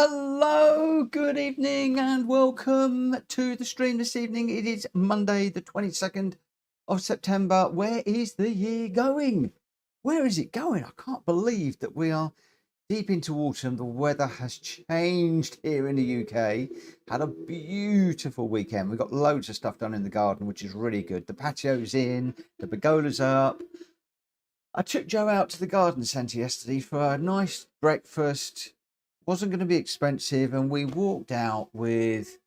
Hello, good evening and welcome to the stream this evening. It is Monday the 22nd of September. Where is the year going? Where is it going? I can't believe that we are deep into autumn. The weather has changed here in the UK. Had a beautiful weekend. We got loads of stuff done in the garden, which is really good. The patio's in, the pergola's up. I took Joe out to the garden centre yesterday for a nice breakfast. Wasn't going to be expensive, and we walked out with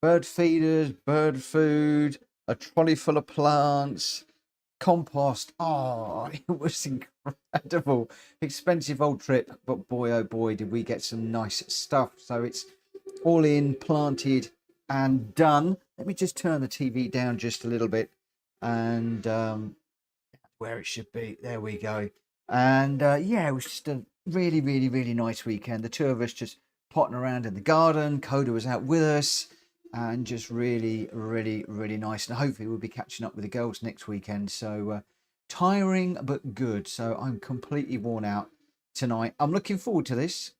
bird feeders, bird food, a trolley full of plants, compost. Oh, it was incredible. Expensive old trip, but boy oh boy did we get some nice stuff. So it's all in, planted and done. Let me just turn the TV down just a little bit and where it should be. There we go. And yeah, it was just a really nice weekend. The two of us just potting around in the garden. Coda was out with us, and just really nice. And hopefully we'll be catching up with the girls next weekend. So tiring but good. So I'm completely worn out tonight. I'm looking forward to this.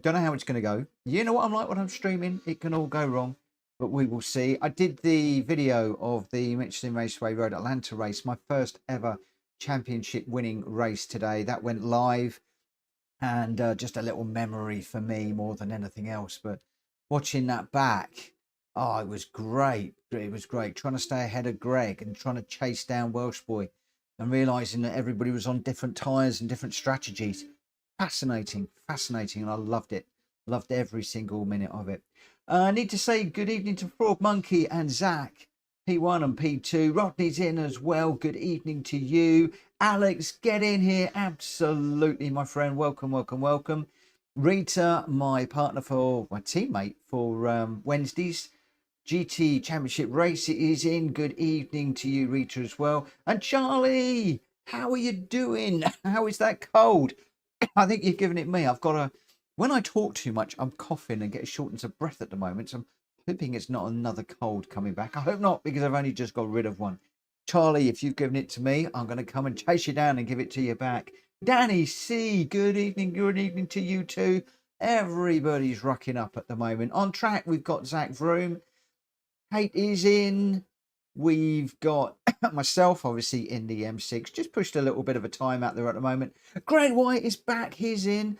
Don't know how it's going to go. You know what I'm like when I'm streaming. It can all go wrong, but we will see. I did the video of the Michelin Raceway Road Atlanta race, my first ever championship winning race today. That went live, and just a little memory for me more than anything else. But watching that back, oh, it was great. It was great trying to stay ahead of Greg and trying to chase down Welsh Boy and realizing that everybody was on different tires and different strategies. Fascinating, and I loved it. Loved every single minute of it. I need to say good evening to Frog Monkey and Zach, P1 and P2. Rodney's in as well. Good evening to you. Alex, get in here. Absolutely, my friend. Welcome. Rita, my partner for my teammate for Wednesday's GT Championship race, is in. Good evening to you, Rita, as well. And Charlie, how are you doing? How is that cold? I think you're giving it me. I've got when I talk too much, I'm coughing and get shortness of breath at the moment. So I'm hoping it's not another cold coming back. I hope not, because I've only just got rid of one. Charlie, if you've given it to me, I'm going to come and chase you down and give it to you back. Danny C, good evening to you too. Everybody's rocking up at the moment. On track, we've got Zach Vroom. Kate is in. We've got myself, obviously, in the M6. Just pushed a little bit of a time out there at the moment. Greg White is back. He's in.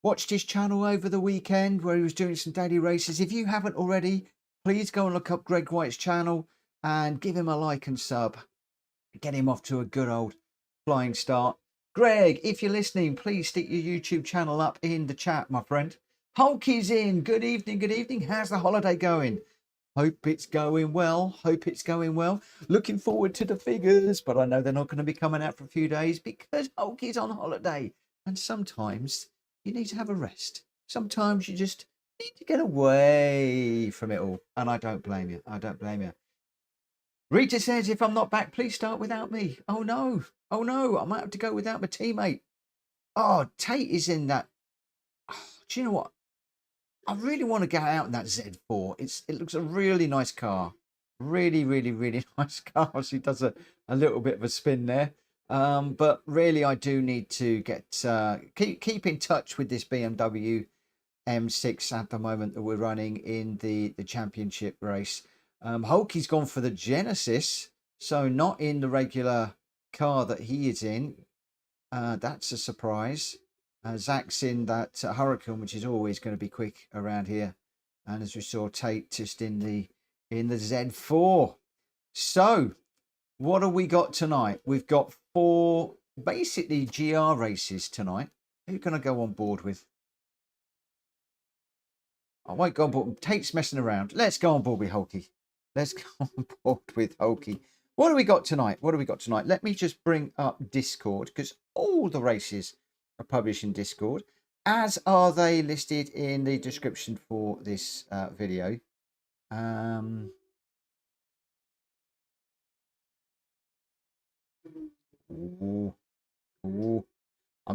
Watched his channel over the weekend where he was doing some daily races. If you haven't already, please go and look up Greg White's channel and give him a like and sub. Get him off to a good old flying start. Greg, if you're listening, please stick your YouTube channel up in the chat, my friend. Hulk is in. Good evening. How's the holiday going? Hope it's going well. Looking forward to the figures, but I know they're not going to be coming out for a few days because Hulk is on holiday. And sometimes you need to have a rest. Sometimes you just need to get away from it all. And I don't blame you. Rita says, if I'm not back, please start without me. Oh no. I might have to go without my teammate. Oh, Tate is in that. Oh, do you know what? I really want to get out in that Z4. It looks a really nice car. Really nice car. She does a little bit of a spin there. But really, I do need to get keep in touch with this BMW M6 at the moment that we're running in the championship race. Hulky's gone for the Genesis, so not in the regular car that he is in. That's a surprise. Zach's in that Hurricane, which is always going to be quick around here. And as we saw, Tate just in the Z4. So what have we got tonight? We've got 4 basically GR races tonight. Who can I go on board with? I won't go on board. Tate's messing around. Let's go on board with Hulky. What do we got tonight? Let me just bring up Discord, because all the races are published in Discord, as are they listed in the description for this video. I'm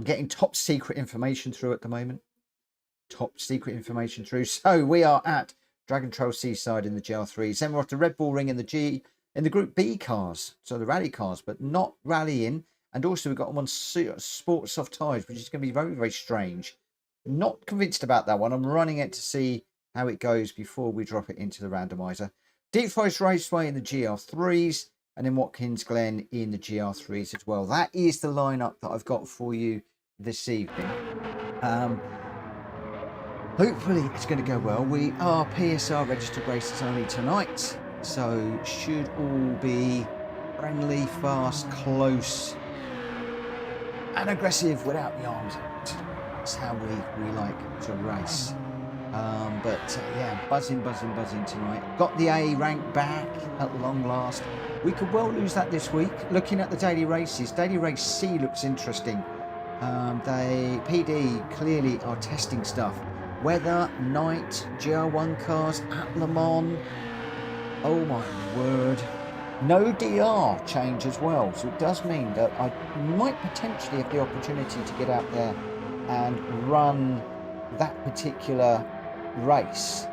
getting top secret information through at the moment. So we are at Dragon Trail Seaside in the GR3. Then we're off to Redbull Ring in the Group B cars, so the rally cars, but not rallying. And also we've got them on Sport Soft Tyres, which is going to be very strange. Not convinced about that one. I'm running it to see how it goes before we drop it into the randomizer. Deep Forest Raceway in the GR3s, and then Watkins Glen in the GR3s as well. That is the lineup that I've got for you this evening. Hopefully it's going to go well. We are PSR registered races only tonight, so should all be friendly, fast, close, and aggressive without the arms out. That's how we like to race. Yeah, buzzing tonight. Got the A rank back at long last. We could well lose that this week. Looking at the daily races, daily race C looks interesting. PD clearly are testing stuff. Weather, night, GR1 cars at Le Mans. Oh my word. No DR change as well. So it does mean that I might potentially have the opportunity to get out there and run that particular race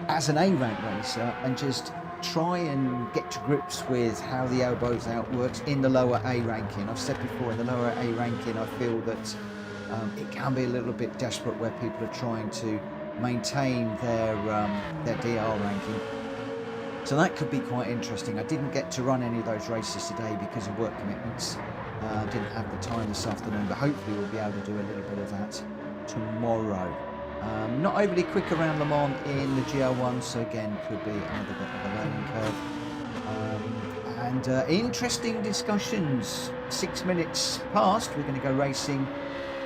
as an A-rank racer and just try and get to grips with how the elbows out works in the lower A ranking. I've said before, in the lower A ranking, I feel that it can be a little bit desperate where people are trying to maintain their DR ranking. So that could be quite interesting. I didn't get to run any of those races today because of work commitments. Didn't have the time this afternoon, but hopefully we'll be able to do a little bit of that tomorrow. Not overly quick around Le Mans in the GR1, so again could be another bit of a learning curve. Interesting discussions. 6 minutes past, we're going to go racing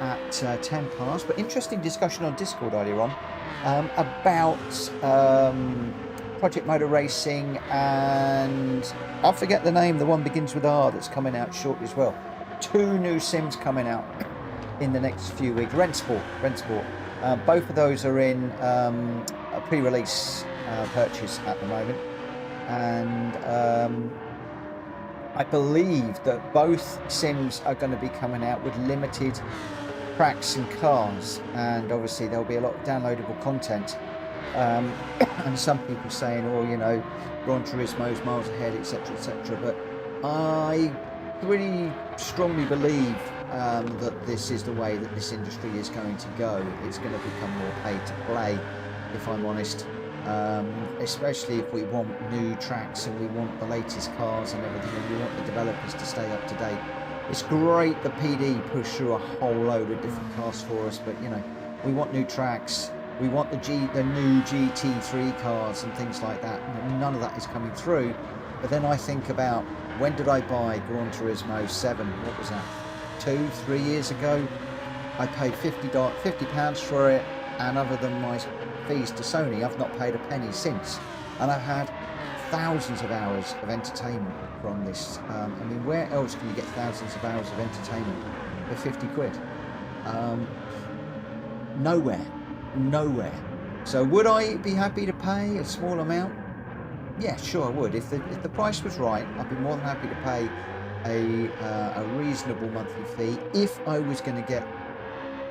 at 10 past, but interesting discussion on Discord earlier on about Project Motor Racing, and I forget the name, the one begins with R, that's coming out shortly as well. 2 new sims coming out in the next few weeks. Rennsport. Both of those are in a pre-release purchase at the moment, and I believe that both sims are going to be coming out with limited tracks and cars, and obviously there'll be a lot of downloadable content. And some people saying, oh, you know, Gran Turismo's miles ahead, etc., etc. But I really strongly believe that this is the way that this industry is going to go. It's going to become more pay to play, if I'm honest. Especially if we want new tracks and we want the latest cars and everything, and we want the developers to stay up to date. It's great that PD push through a whole load of different cars for us, but you know, we want new tracks. We want the new GT3 cars and things like that. None of that is coming through. But then I think about, when did I buy Gran Turismo 7? What was that? 2-3 years ago? I paid £50 for it, and other than my fees to Sony, I've not paid a penny since. And I've had thousands of hours of entertainment from this. I mean, where else can you get thousands of hours of entertainment for 50 quid? Nowhere. So would I be happy to pay a small amount? Yeah, sure I would. If the price was right, I'd be more than happy to pay a reasonable monthly fee if I was going to get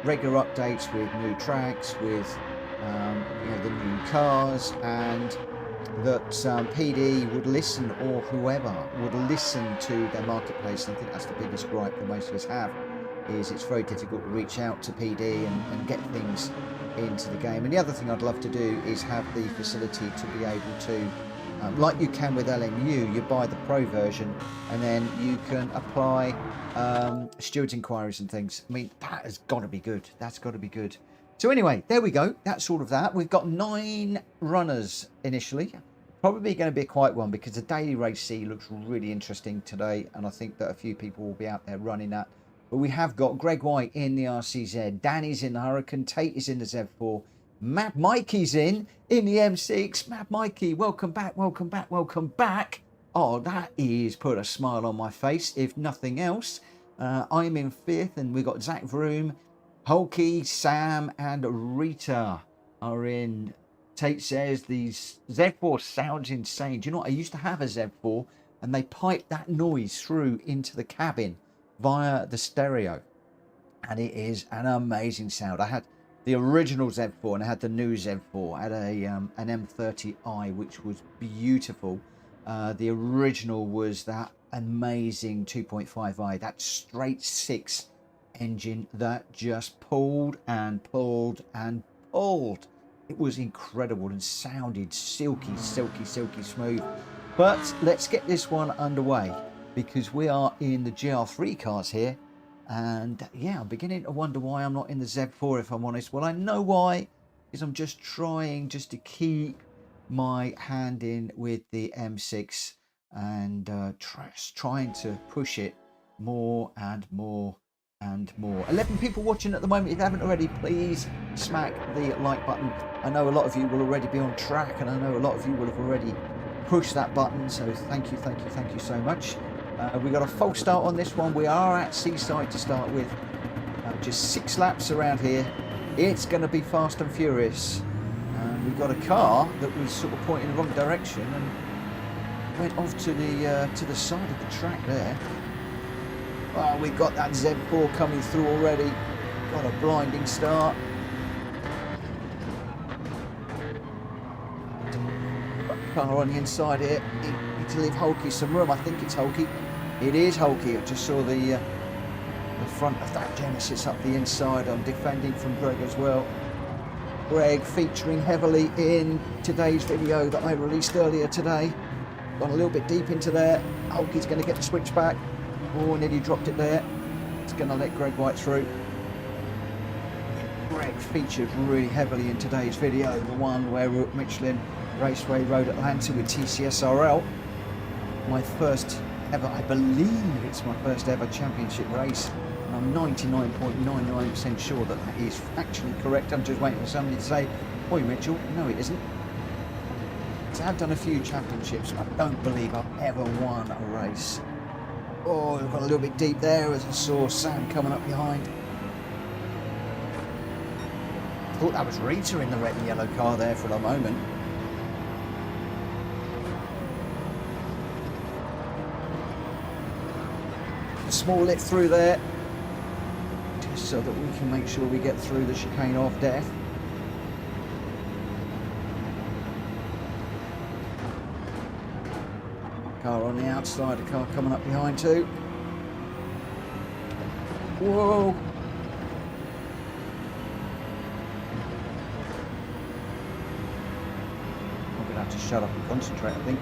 regular updates with new tracks, with you know, the new cars, and that PD would listen, or whoever would listen to their marketplace. And I think that's the biggest gripe that most of us have, is it's very difficult to reach out to PD and get things into the game. And the other thing I'd love to do is have the facility to be able to, like you can with LMU, you buy the pro version and then you can apply stewards inquiries and things. I mean, that has got to be good. That's got to be good. So anyway, there we go. That's all of that. We've got 9 runners initially. Probably going to be a quiet one because the daily race C looks really interesting today, and I think that a few people will be out there running that. But we have got Greg White in the RCZ, Danny's in the Hurricane, Tate is in the Z4, Mad Mikey's in the M6. Mad Mikey, welcome back. Oh, that is put a smile on my face, if nothing else. I'm in 5th, and we've got Zach Vroom, Hulky, Sam, and Rita are in. Tate says the Z4 sounds insane. Do you know what? I used to have a Z4, and they piped that noise through into the cabin via the stereo, and it is an amazing sound. I had the original Z4 and I had the new Z4. I had an M30i, which was beautiful. The original was that amazing 2.5i, that straight 6 engine that just pulled and pulled and pulled. It was incredible and sounded silky, silky, silky smooth. But let's get this one underway, because we are in the GR3 cars here. And yeah, I'm beginning to wonder why I'm not in the Z4, if I'm honest. Well, I know why, is I'm just trying just to keep my hand in with the M6 and trying to push it more and more and more. 11 people watching at the moment. If you haven't already, please smack the like button. I know a lot of you will already be on track, and I know a lot of you will have already pushed that button, so thank you, thank you, thank you so much. We got a false start on this one. We are at Seaside to start with. Just 6 laps around here. It's going to be fast and furious. We've got a car that was sort of pointing in the wrong direction and went off to the side of the track there. Oh, we've got that Z4 coming through already. Got a blinding start. Got a car on the inside here. Need to leave Hulky some room. I think it's Hulky. It is Hulky. I just saw the front of that Genesis up the inside. I'm defending from Greg as well. Greg featuring heavily in today's video that I released earlier today. Gone a little bit deep into there. Hulky's going to get the switch back. Oh, nearly dropped it there. It's going to let Greg White through. Greg featured really heavily in today's video, the one where we're at Michelin Raceway Road Atlanta with TCSRL. My first ever, I believe it's my first ever championship race. And I'm 99.99% sure that that is actually correct. I'm just waiting for somebody to say, "Oi, Mitchell." No, it isn't. So I've done a few championships. I don't believe I've ever won a race. Oh, we've got a little bit deep there as I saw Sam coming up behind. Thought that was Rita in the red and yellow car there for a moment. A small lift through there, just so that we can make sure we get through the chicane of death. Car on the outside, a car coming up behind too. Whoa! I'm gonna have to shut up and concentrate, I think.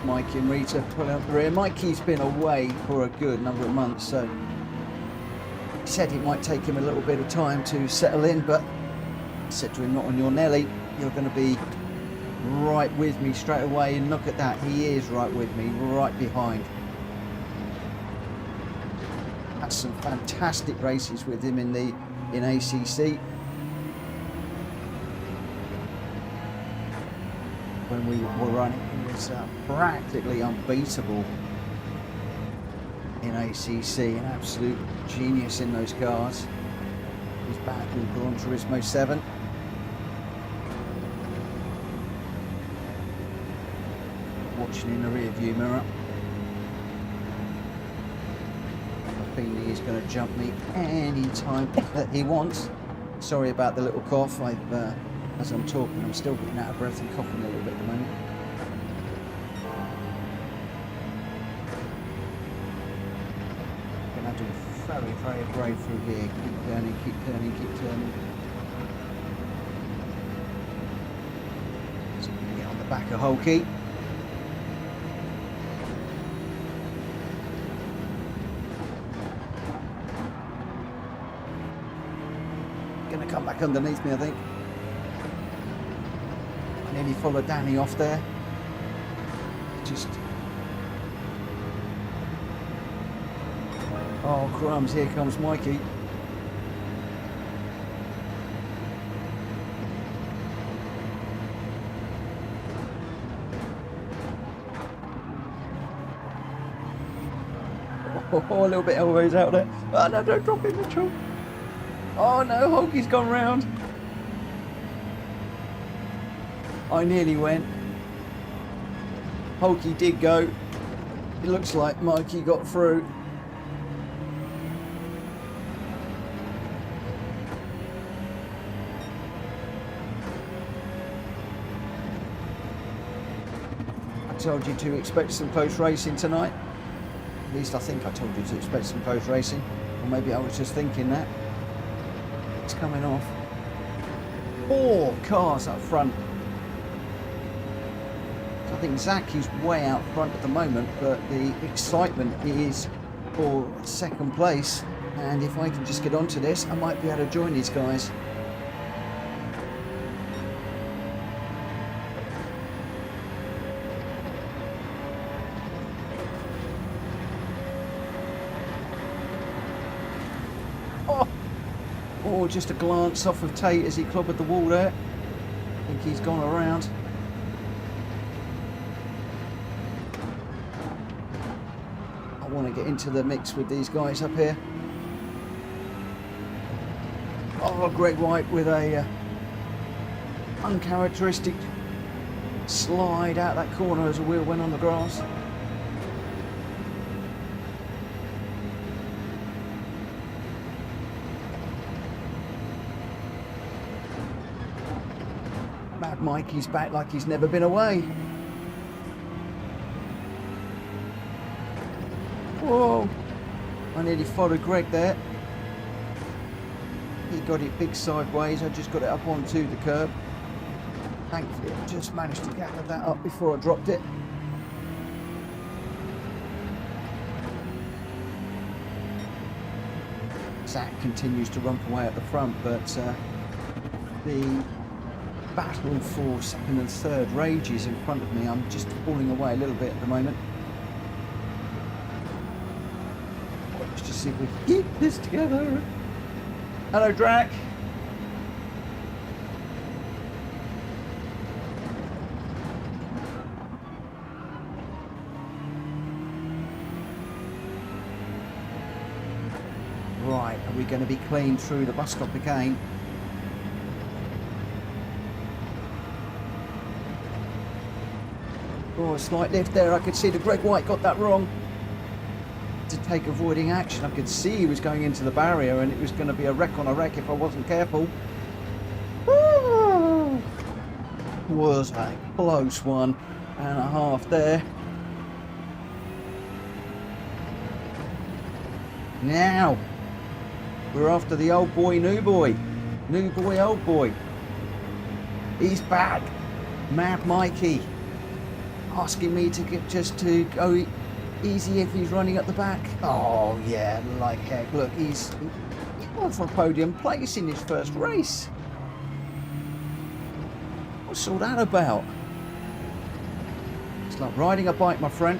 Mikey and Rita pulling up the rear. Mikey's been away for a good number of months, so he said it might take him a little bit of time to settle in, but I said to him, "Not on your Nelly, you're going to be right with me straight away." And look at that, he is right with me, right behind. Had some fantastic races with him in ACC. When we were running, he was practically unbeatable in ACC, an absolute genius in those cars. He's back with Gran Turismo 7. Watching in the rear view mirror. I think he is going to jump me any time that he wants. Sorry about the little cough. As I'm talking, I'm still getting out of breath and coughing a little bit at the moment. Gonna have to be very, very brave through here. Keep turning, keep turning, keep turning. So I'm gonna get on the back of Hulky. Gonna come back underneath me, I think. Nearly followed Danny off there. Just, oh crumbs, here comes Mikey. Oh, a little bit elbows out there. Oh no, don't drop it, Mitchell. Oh no, Hulky's gone round. I nearly went. Hulky did go. It looks like Mikey got through. told you to expect some close racing tonight. At least I think I told you to expect some close racing. Or maybe I was just thinking that. It's coming off. 4 cars up front. So I think Zach is way out front at the moment, but the excitement is for second place. And if I can just get onto this, I might be able to join these guys. Oh, just a glance off of Tate as he clobbered the wall there. I think he's gone around. I want to get into the mix with these guys up here. Oh, Greg White with a uncharacteristic slide out that corner as a wheel went on the grass. Mad Mikey's back like he's never been away. Whoa! I nearly followed Greg there. He got it big sideways. I just got it up onto the curb. Thankfully, I just managed to gather that up before I dropped it. Zach continues to rump away at the front, but the battle for second and third rages in front of me. I'm just falling away a little bit at the moment. Let's just see if we can keep this together. Hello, Drac. Right, are we going to be clean through the bus stop again? Oh, a slight lift there. I could see that Greg White got that wrong. To take avoiding action. I could see he was going into the barrier and it was going to be a wreck on a wreck if I wasn't careful. Woo! Was a close 1.5 there. Now, we're after the old boy, new boy. New boy, old boy. He's back. Mad Mikey. Asking me to get just to go easy if he's running at the back. Oh yeah, like heck. Look, he's gone for a podium place in his first race. What's all that about? It's like riding a bike, my friend.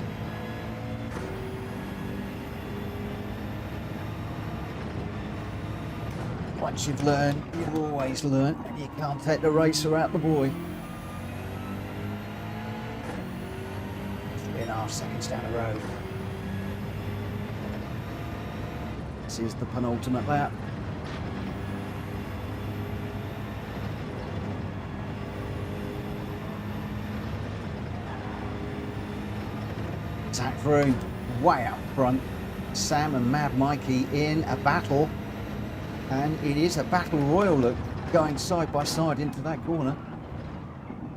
Once you've learned, you've always learned, and you can't take the racer out the boy. 3.5 seconds down the road. This is the penultimate lap. Zach Vroom way up front. Sam and Mad Mikey in a battle. And it is a battle royal, look, going side by side into that corner.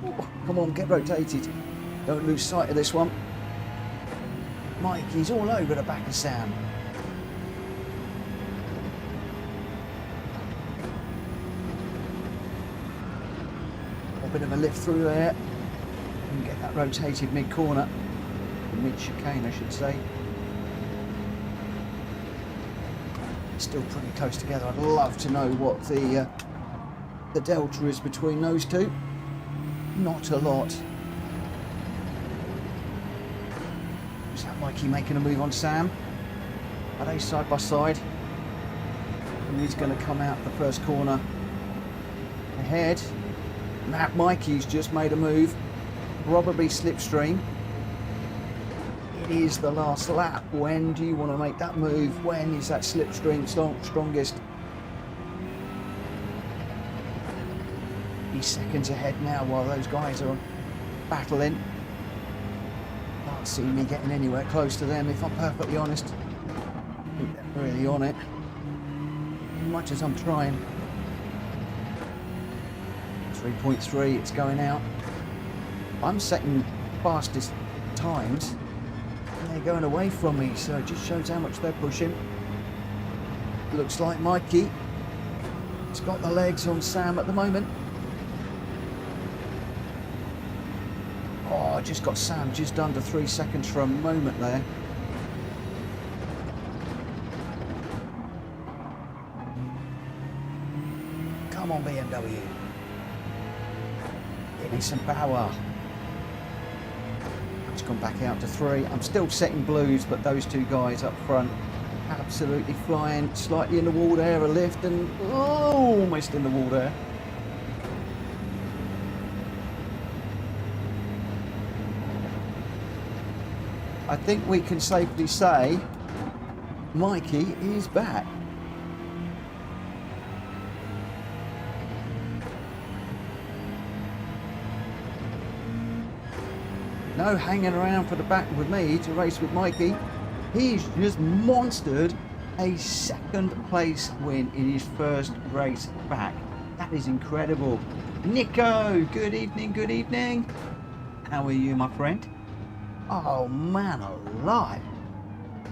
Oh, come on, get rotated. Don't lose sight of this one. Mikey's all over the back of Sam. A bit of a lift through there. And get that rotated mid-corner. Mid-chicane, I should say. Still pretty close together. I'd love to know what the delta is between those two. Not a lot. Is that Mikey making a move on Sam? Are they side by side? And he's going to come out the first corner ahead. Mad Mikey's just made a move. Probably slipstream. It is the last lap. When do you want to make that move? When is that slipstream strongest? He's seconds ahead now while those guys are battling. Can't see me getting anywhere close to them if I'm perfectly honest. I think they're really on it. As much as I'm trying. 3.3, it's going out. I'm second fastest times. And they're going away from me, so it just shows how much they're pushing. Looks like Mikey has got the legs on Sam at the moment. Oh, I just got Sam just under 3 seconds for a moment there. Come on, BMW. Give me some power. It's gone back out to 3. I'm still setting blues, but those two guys up front absolutely flying. Slightly in the wall there, a lift, and oh, almost in the wall there. I think we can safely say Mikey is back. No hanging around for the back with me to race with Mikey. He's just monstered a second place win in his first race back. That is incredible. Nico, good evening, good evening. How are you, my friend? Oh man alive.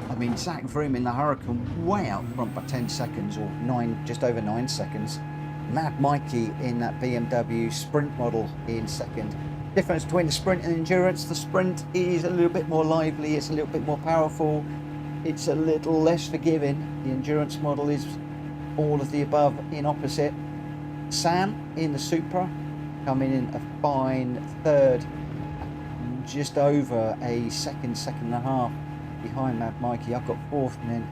I mean, Zach Vroom in the Hurricane way out front by 10 seconds, or 9, just over 9 seconds. Mad Mikey in that BMW Sprint model in second. Difference between the Sprint and Endurance: the Sprint is a little bit more lively, it's a little bit more powerful, it's a little less forgiving. The Endurance model is all of the above in opposite. Sam in the Supra coming in a fine third, just over a second and a half behind Mad Mikey. I've got fourth, and then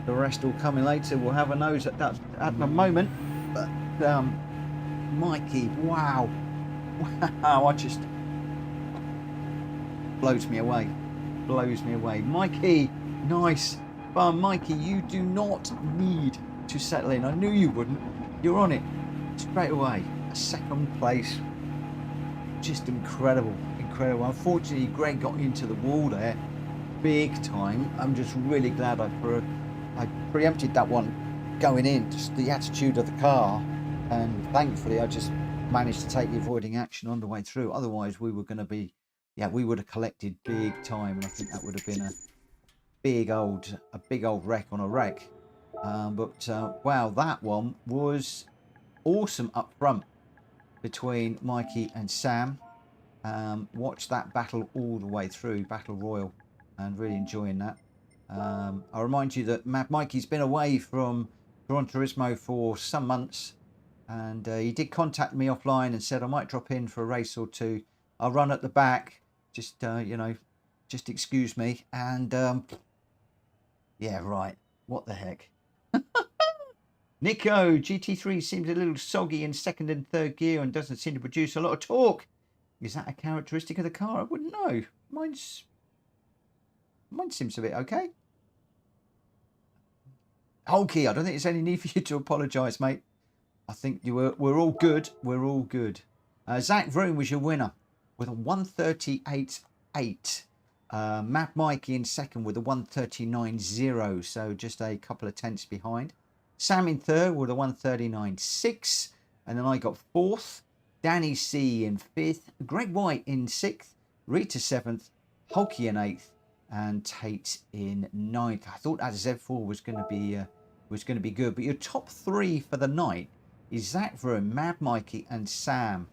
the rest all coming later. We'll have a nose at that at the moment. But Mikey, wow, I just blows me away. Mikey, nice fun. Mikey, you do not need to settle in. I knew you wouldn't. You're on it straight away. A second place, just incredible. Unfortunately, Greg got into the wall there big time. I'm just really glad I preempted that one going in, just the attitude of the car, and thankfully I just managed to take the avoiding action on the way through. Otherwise we were going to be, we would have collected big time, and I think that would have been a big old wreck on a wreck. Wow, that one was awesome up front between Mikey and Sam. Watch that battle all the way through, battle royal, and really enjoying that. I'll remind you that Mad Mikey's been away from Gran Turismo for some months, and he did contact me offline and said I might drop in for a race or two. I'll run at the back, just just excuse me. And yeah, right, what the heck. Nico, GT3 seems a little soggy in second and third gear and doesn't seem to produce a lot of torque. Is that a characteristic of the car? I wouldn't know. Mine seems a bit okay. Hulky, I don't think there's any need for you to apologise, mate. I think we're all good. We're all good. Zach Vroom was your winner with a 138.8. Mad Mikey in second with a 139.0, so just a couple of tenths behind. Sam in third with a 139.6, and then I got fourth. Danny C in fifth, Greg White in sixth, Rita seventh, Hulky in eighth, and Tate in ninth. I thought that Z4 was going to be good, but your top three for the night is Zach Vroom, Mad Mikey, and Sam.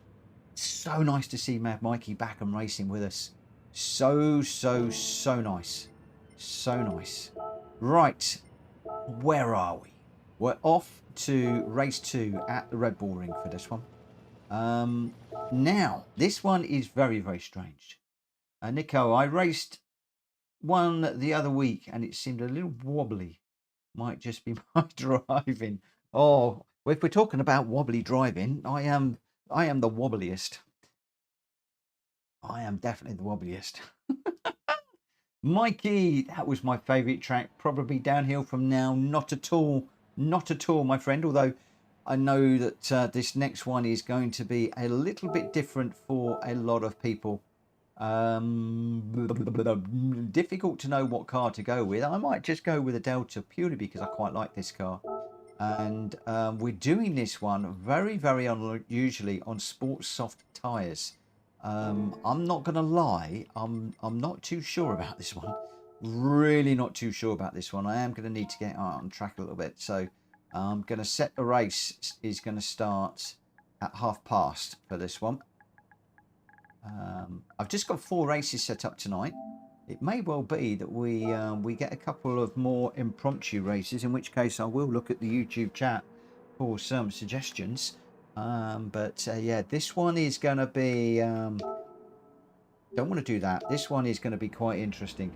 So nice to see Mad Mikey back and racing with us. So nice. So nice. Right, where are we? We're off to race 2 at the Redbull ring for this one. Now, this one is very strange. Nico, I raced one the other week and it seemed a little wobbly. Might just be my driving. Oh, well, if we're talking about wobbly driving, I am the wobbliest. I am definitely the wobbliest. Mikey, that was my favourite track. Probably downhill from now. Not at all, my friend. Although I know that this next one is going to be a little bit different for a lot of people. Difficult to know what car to go with. I might just go with a Delta purely because I quite like this car. And we're doing this one very unusually on sports soft tyres. I'm not gonna lie, I'm not too sure about this one. Really not too sure about this one. I am gonna need to get on track a little bit. So I'm gonna set the race is gonna start at past for this one. I've just got 4 races set up tonight. It may well be that we get a couple of more impromptu races, in which case I will look at the YouTube chat for some suggestions. Yeah, this one is going to be... don't want to do that. This one is going to be quite interesting.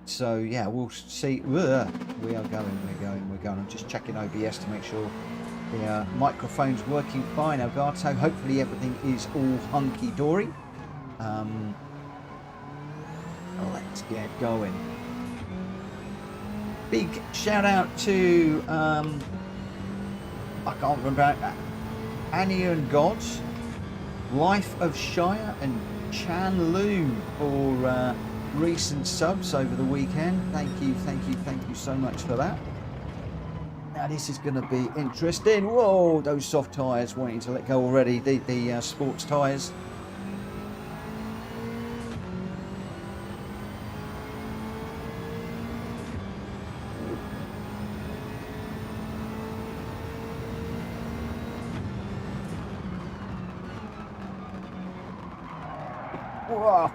So, yeah, we'll see. We are going. I'm just checking OBS to make sure the microphone's working fine, Elgato. Hopefully everything is all hunky-dory. Let's get going. Big shout out to I can't remember, Annie and Gods, Life of Shire, and Chan Lu for recent subs over the weekend. Thank you so much for that. Now this is going to be interesting. Whoa, those soft tyres wanting to let go already. The sports tyres.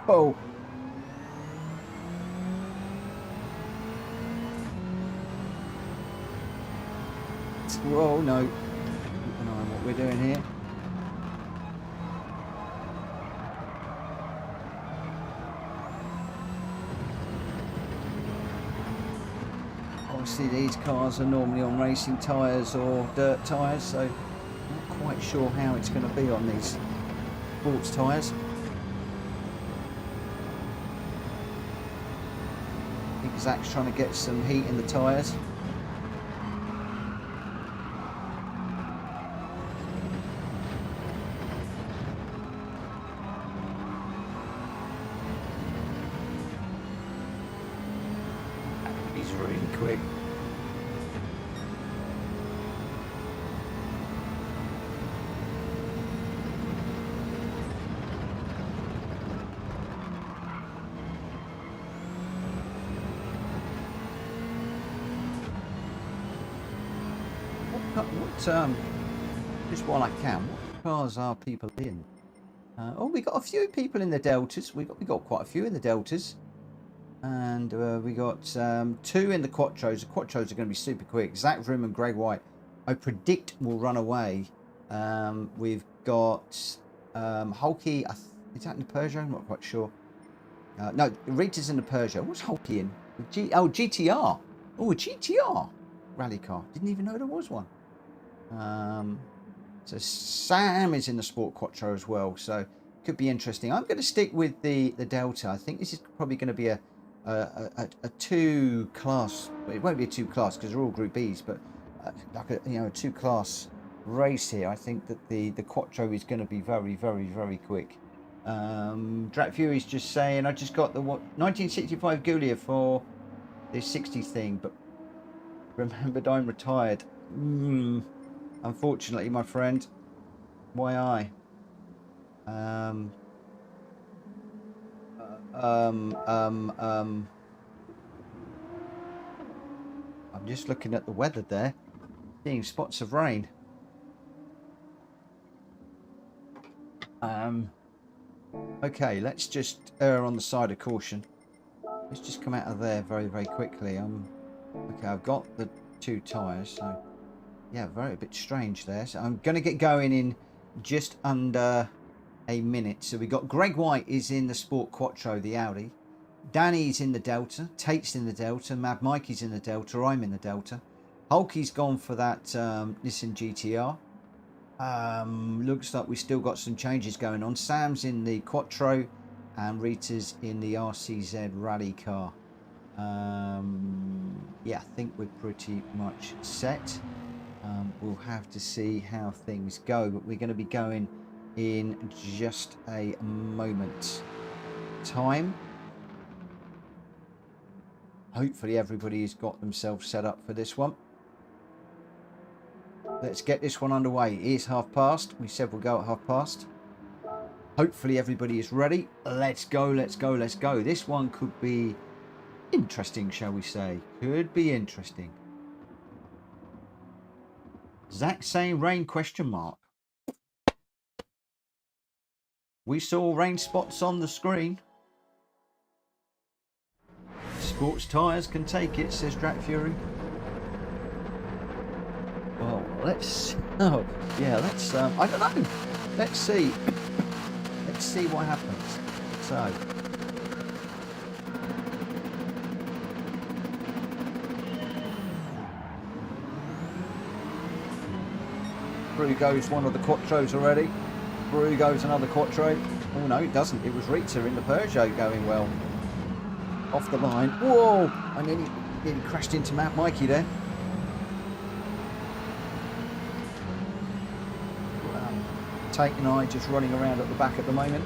Whoa. Whoa, no. Keep an eye on what we're doing here. Obviously these cars are normally on racing tyres or dirt tyres, so not quite sure how it's going to be on these sports tyres. I think Zach's trying to get some heat in the tyres. He's really quick. Just while I can, what cars are people in? Oh, we got a few people in the Deltas. We got quite a few in the Deltas, and we got 2 in the Quattros. The Quattros are going to be super quick. Zach Vroom and Greg White, I predict, will run away. We've got Hulky. Is that in the Peugeot? I'm not quite sure. No, Rita's in the Peugeot. What's Hulky in? GTR. Oh, a GTR rally car. Didn't even know there was one. So Sam is in the Sport Quattro as well, so could be interesting. I'm going to stick with the Delta. I think this is probably going to be a 2-class. It won't be a 2-class because they're all Group Bs, but like a 2-class race here. I think that the Quattro is going to be very quick. Drat Fury's just saying I just got the 1965 Gulia for the 60 thing, but remembered I'm retired. Unfortunately, my friend. Why I? I'm just looking at the weather there, seeing spots of rain. Okay, let's just err on the side of caution. Let's just come out of there very quickly. Okay, I've got the 2 tyres, so yeah, a bit strange there. So I'm going to get going in just under a minute. So we got Greg White is in the Sport Quattro, the Audi. Danny's in the Delta. Tate's in the Delta. Mad Mikey's in the Delta. I'm in the Delta. Hulky's gone for that Nissan GTR. Looks like we still got some changes going on. Sam's in the Quattro and Rita's in the RCZ rally car. Yeah, I think we're pretty much set. We'll have to see how things go, but we're going to be going in just a moment time. Hopefully everybody's got themselves set up for this one. Let's get this one underway. It is past. We said we'll go at past. Hopefully everybody is ready. Let's go, let's go, let's go. This one could be interesting, shall we say. Could be interesting. Zach saying rain question mark. We saw rain spots on the screen. Sports tyres can take it, says Drat Fury. Well, let's... Oh, yeah, let's... I don't know. Let's see. Let's see what happens. So... Through goes one of the Quattros already. Through goes another Quattro. Oh, no, it doesn't. It was Rita in the Peugeot going well. Off the line. Whoa! I nearly crashed into Mad Mikey there. Tate and I just running around at the back at the moment.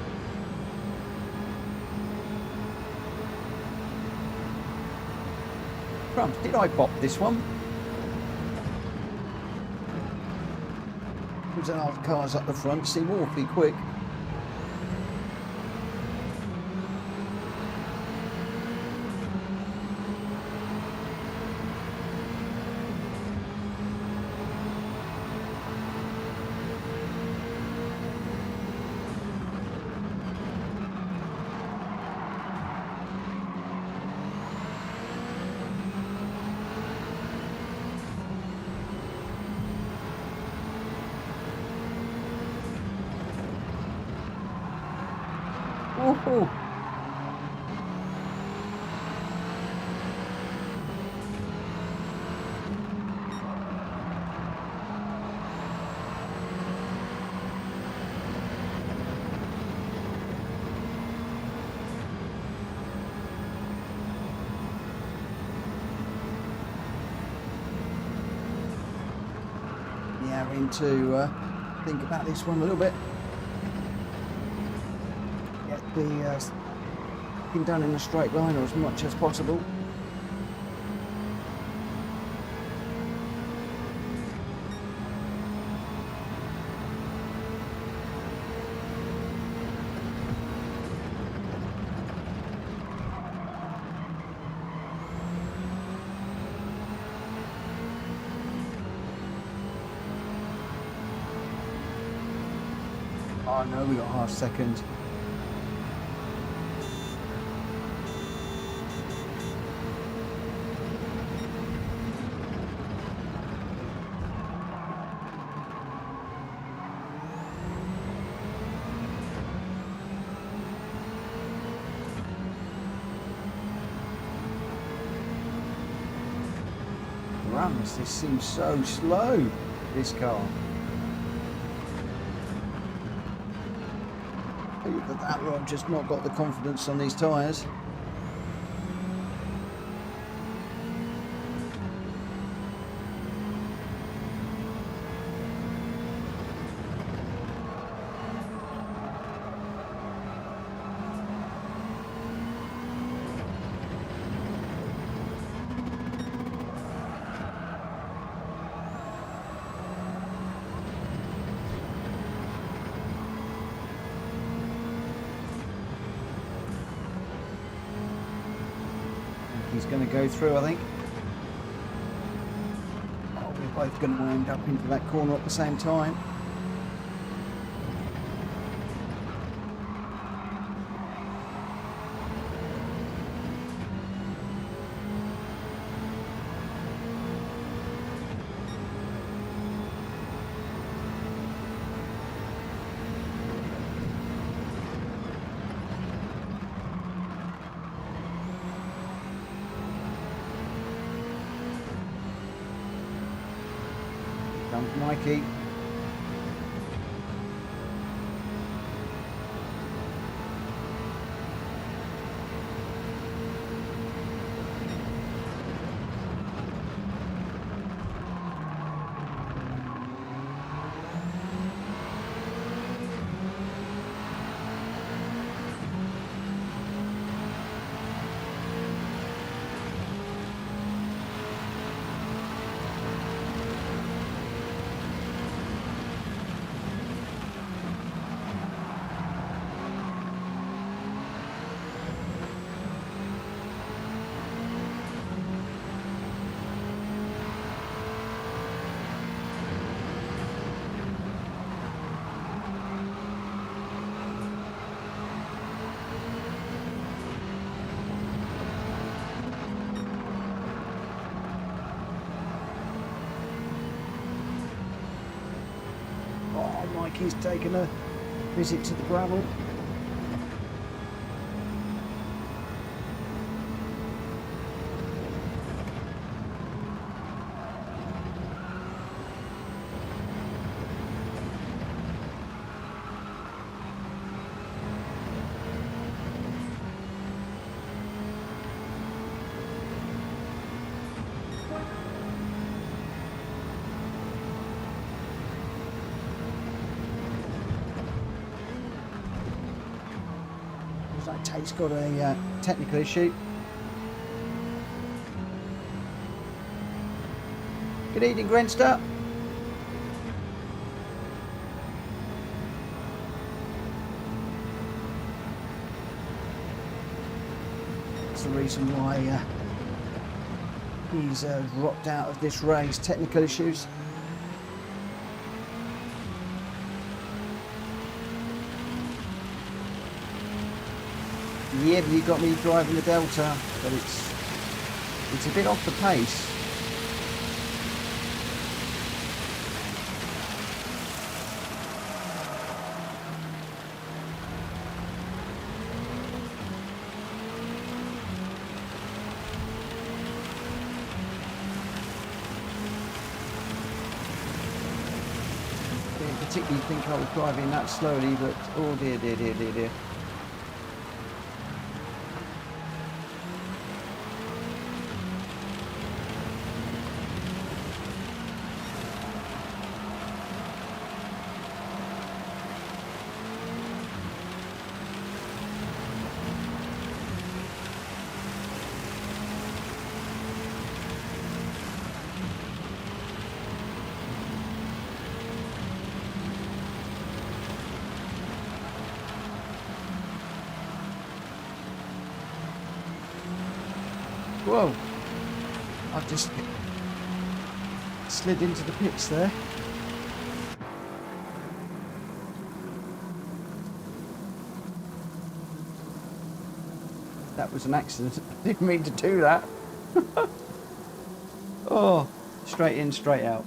Crumbs, did I bop this one? There's other cars up the front, seem awfully quick. Oh. Yeah, having to think about this one a little bit. Be done in a straight line or as much as possible. Oh no, we got half second. This seems so slow, this car. Either that or I've just not got the confidence on these tyres. He's going to go through, I think. Oh, we're both going to wind up into that corner at the same time. Mikey. Mikey's taken a visit to the gravel. Tate's got a technical issue. Good evening, Grenster. That's the reason why he's dropped out of this race. Technical issues. Yeah, but you got me driving the Delta, but it's a bit off the pace. Didn't particularly think I was driving that slowly, but oh dear, dear, dear, dear, dear. Whoa, I've just slid into the pits there. That was an accident. I didn't mean to do that. Oh, straight in, straight out.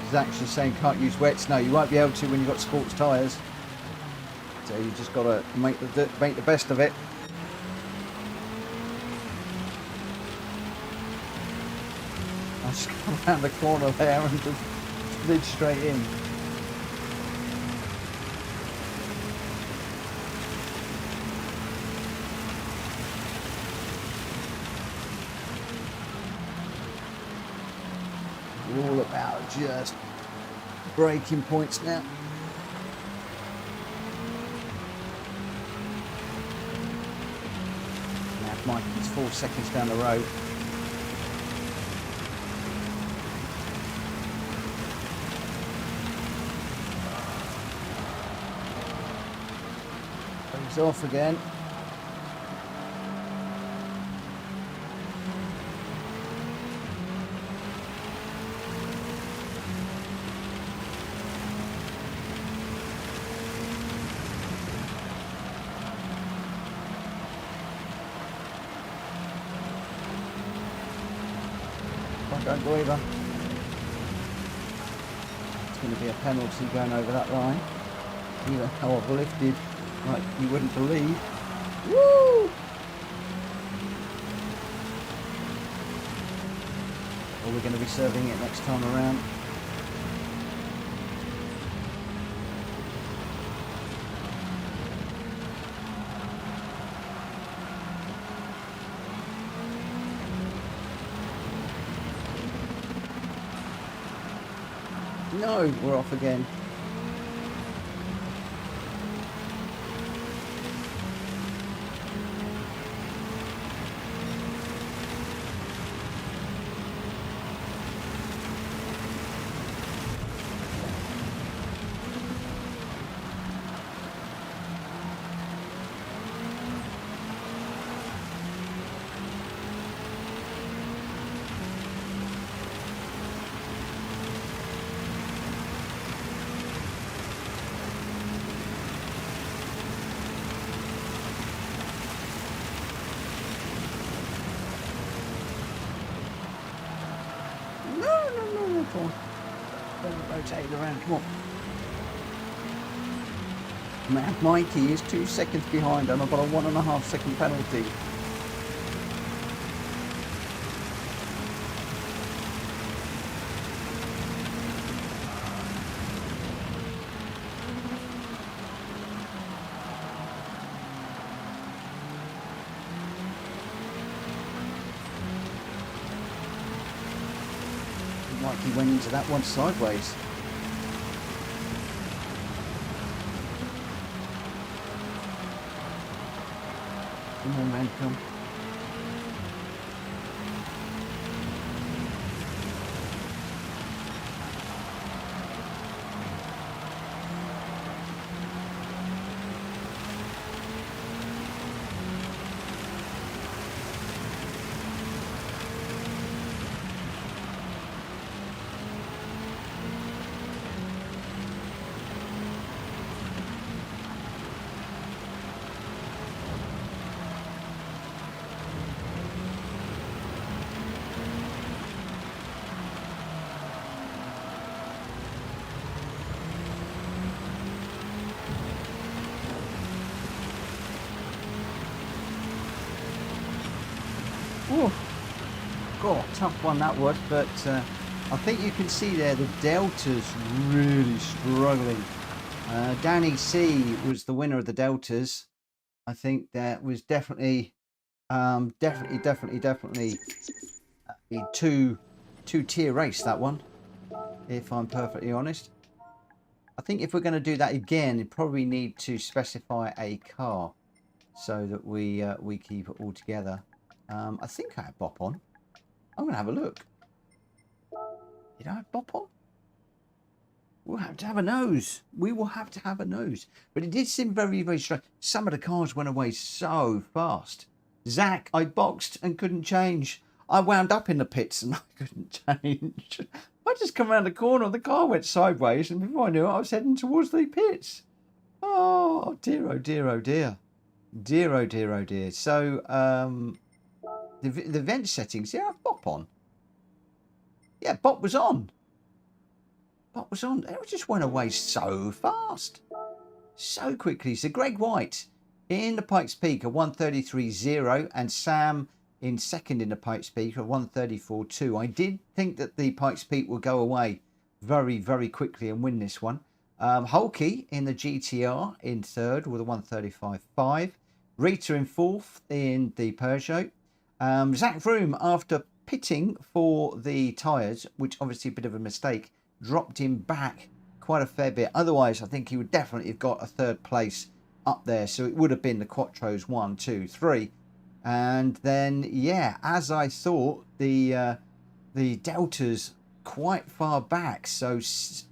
It's actually saying can't use wets. No, you won't be able to when you've got sports tyres. So you just got to make the best of it. I just come around the corner there and just slid straight in. We're all about just braking points now. Now Mikey's 4 seconds down the road. He's off again. Don't go either. It's going to be a penalty going over that line. Either how I've lifted like you wouldn't believe. Woo! Or we're going to be serving it next time around. No, we're off again. come on. Rotate it around, come on. Man, Mikey is 2 seconds behind and I've got a 1.5 second penalty. Mikey went into that one sideways. Come on, man, come. Ooh. God, tough one that was, but I think you can see there the Delta's really struggling. Danny C was the winner of the Deltas. I think that was definitely a two-tier race, that one, if I'm perfectly honest. I think if we're going to do that again, we probably need to specify a car so that we keep it all together. I think I have Bop on. I'm going to have a look. Did I have Bop on? We'll have to have a nose. We will have to have a nose. But it did seem very, very strange. Some of the cars went away so fast. Zach, I boxed and couldn't change. I wound up in the pits and I couldn't change. I just come around the corner, the car went sideways, and before I knew it, I was heading towards the pits. Oh, dear, oh, dear, oh, dear. Dear, oh, dear, oh, dear. So, the vent settings, yeah, I have Bop on. Yeah, Bop was on. Bop was on. It just went away so fast. So quickly. So Greg White in the Pikes Peak at 133.0 and Sam in second in the Pikes Peak at 134.2. I did think that the Pikes Peak would go away very, very quickly and win this one. Hulky in the GTR in third with a 135.5. Rita in fourth in the Peugeot. Zach Vroom, after pitting for the tyres, which obviously a bit of a mistake, dropped him back quite a fair bit. Otherwise, I think he would definitely have got a third place up there. So it would have been the Quattros 1, 2, 3. And then, yeah, as I thought, the Deltas quite far back. So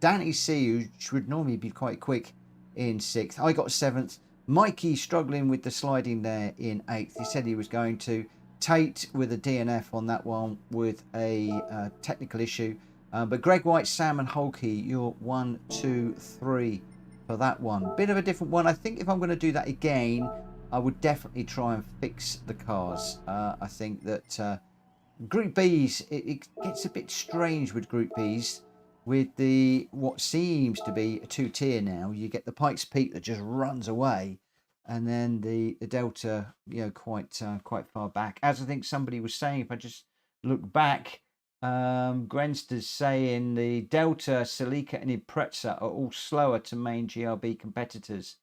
Danny C, who should normally be quite quick, in 6th. I got 7th. Mikey struggling with the sliding there in 8th. He said he was going to. Tate with a DNF on that one with a technical issue. But Greg White, Sam and Hulky, you're 1, 2, 3 for that one. Bit of a different one. I think if I'm going to do that again, I would definitely try and fix the cars. I think that Group B's, it gets a bit strange with Group B's. With the what seems to be a 2-tier now. You get the Pikes Peak that just runs away. And then the Delta, you know, quite far back. As I think somebody was saying, if I just look back, Grenster's saying the Delta, Celica and Impreza are all slower to main Gr.B competitors.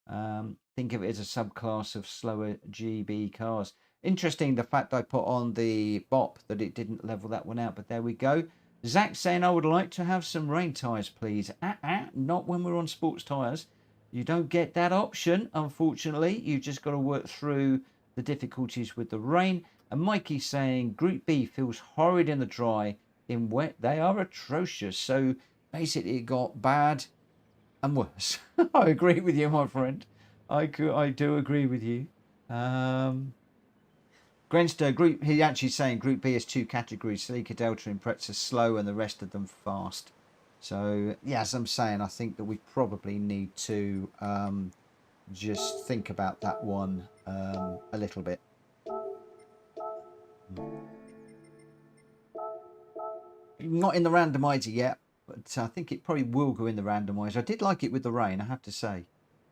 Think of it as a subclass of slower GB cars. Interesting the fact I put on the Bop that it didn't level that one out, but there we go. Zach saying I would like to have some rain tyres, please. Not when we're on sports tyres. You don't get that option, unfortunately. You've just got to work through the difficulties with the rain. And Mikey's saying Group B feels horrid in the dry. In wet, they are atrocious. So basically it got bad and worse. I agree with you, my friend. I do agree with you. Grenster, he's actually saying Group B has 2 categories. Celica, Delta and Impreza slow and the rest of them fast. So, yeah, as I'm saying, I think that we probably need to just think about that one a little bit. not in the randomizer yet, but I think it probably will go in the randomizer. I did like it with the rain, I have to say.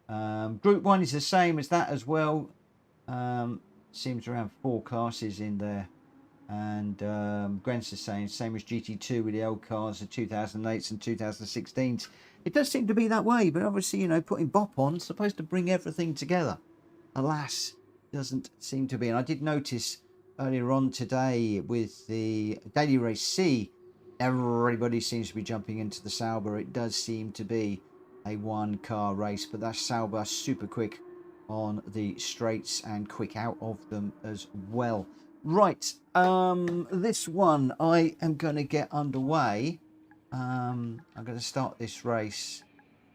Group 1 is the same as that as well. Seems around 4 classes in there. And Gwen's the same as GT2 with the old cars, the 2008s and 2016s. It does seem to be that way, but obviously, you know, putting BOP on is supposed to bring everything together. Alas, doesn't seem to be. And I did notice earlier on today with the Daily Race C, everybody seems to be jumping into the Sauber. It does seem to be a one-car race, but that's Sauber super quick on the straights and quick out of them as well. Right, this one I am going to get underway. I'm going to start this race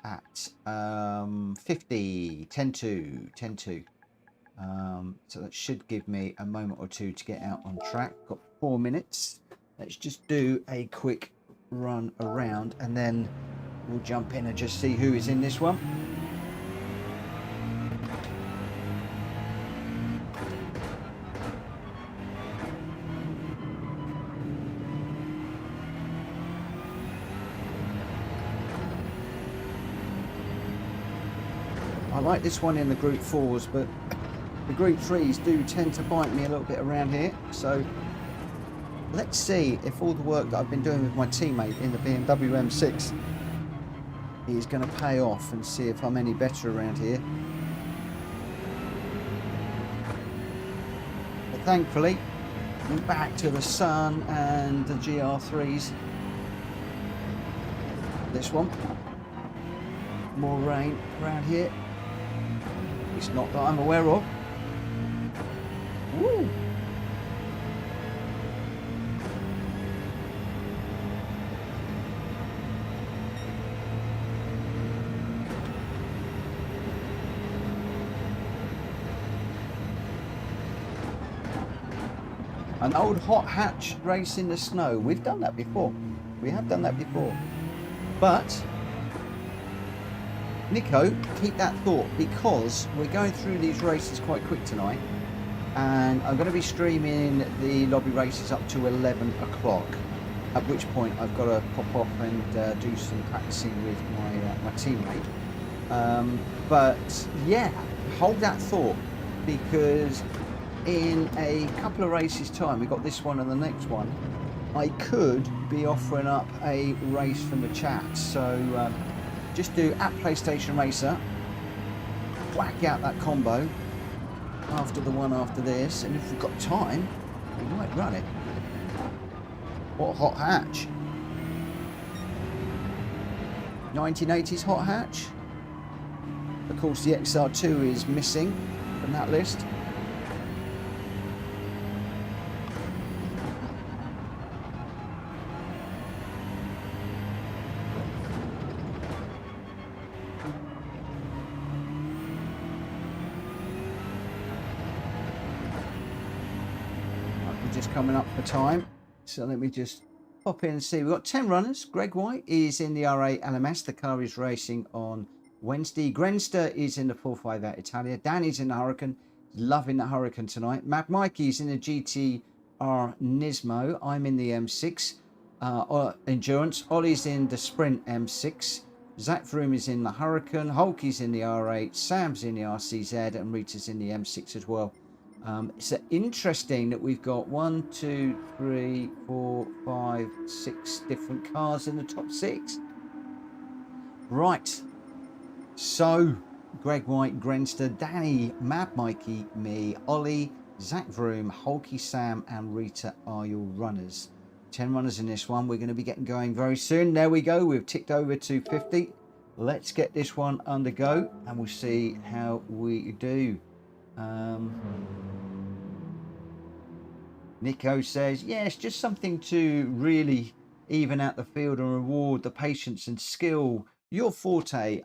at 50, 10-2, 10-2. So that should give me a moment or two to get out on track. Got 4 minutes. Let's just do a quick run around and then we'll jump in and just see who is in this one. I like this one in the Group 4s, but the Group 3s do tend to bite me a little bit around here. So let's see if all the work that I've been doing with my teammate in the BMW M6 is going to pay off, and see if I'm any better around here. But thankfully, we're back to the sun and the GR3s. This one. More rain around here. It's not that I'm aware of. Woo! An old hot hatch race in the snow. We've done that before. We have done that before. But Nico, keep that thought, because we're going through these races quite quick tonight, and I'm going to be streaming the lobby races up to 11 o'clock, at which point I've got to pop off and do some practicing with my teammate. But yeah, hold that thought, because in a couple of races time, we've got this one and the next one, I could be offering up a race from the chat. So just do at PlayStation Racer, whack out that combo after the one after this, and if we've got time, we might run it. What hot hatch? 1980s hot hatch. Of course, the XR2 is missing from that list. Just coming up for time, so let me just pop in and see. We've got 10 runners. Gr.B is in the R8 LMS. The car is racing on Wednesday. Grenster is in the 458 Italia. Danny's in the Hurricane, loving the Hurricane tonight. Mikey's in the GTR Nismo. I'm in the M6 Endurance. Ollie's in the Sprint M6. Zach Vroom is in the Hurricane. Hulky's in the R8. Sam's in the RCZ, and Rita's in the M6 as well. It's interesting that we've got 1, 2, 3, 4, 5, 6 different cars in the top 6. Right. So, Gr.B, Grenster, Danny, Mad Mikey, me, Ollie, Zach Vroom, Hulky Sam, and Rita are your runners. 10 runners in this one. We're going to be getting going very soon. There we go. We've ticked over to 50. Let's get this one under go, and we'll see how we do. Nico says, yeah, it's just something to really even out the field and reward the patience and skill. Your forte.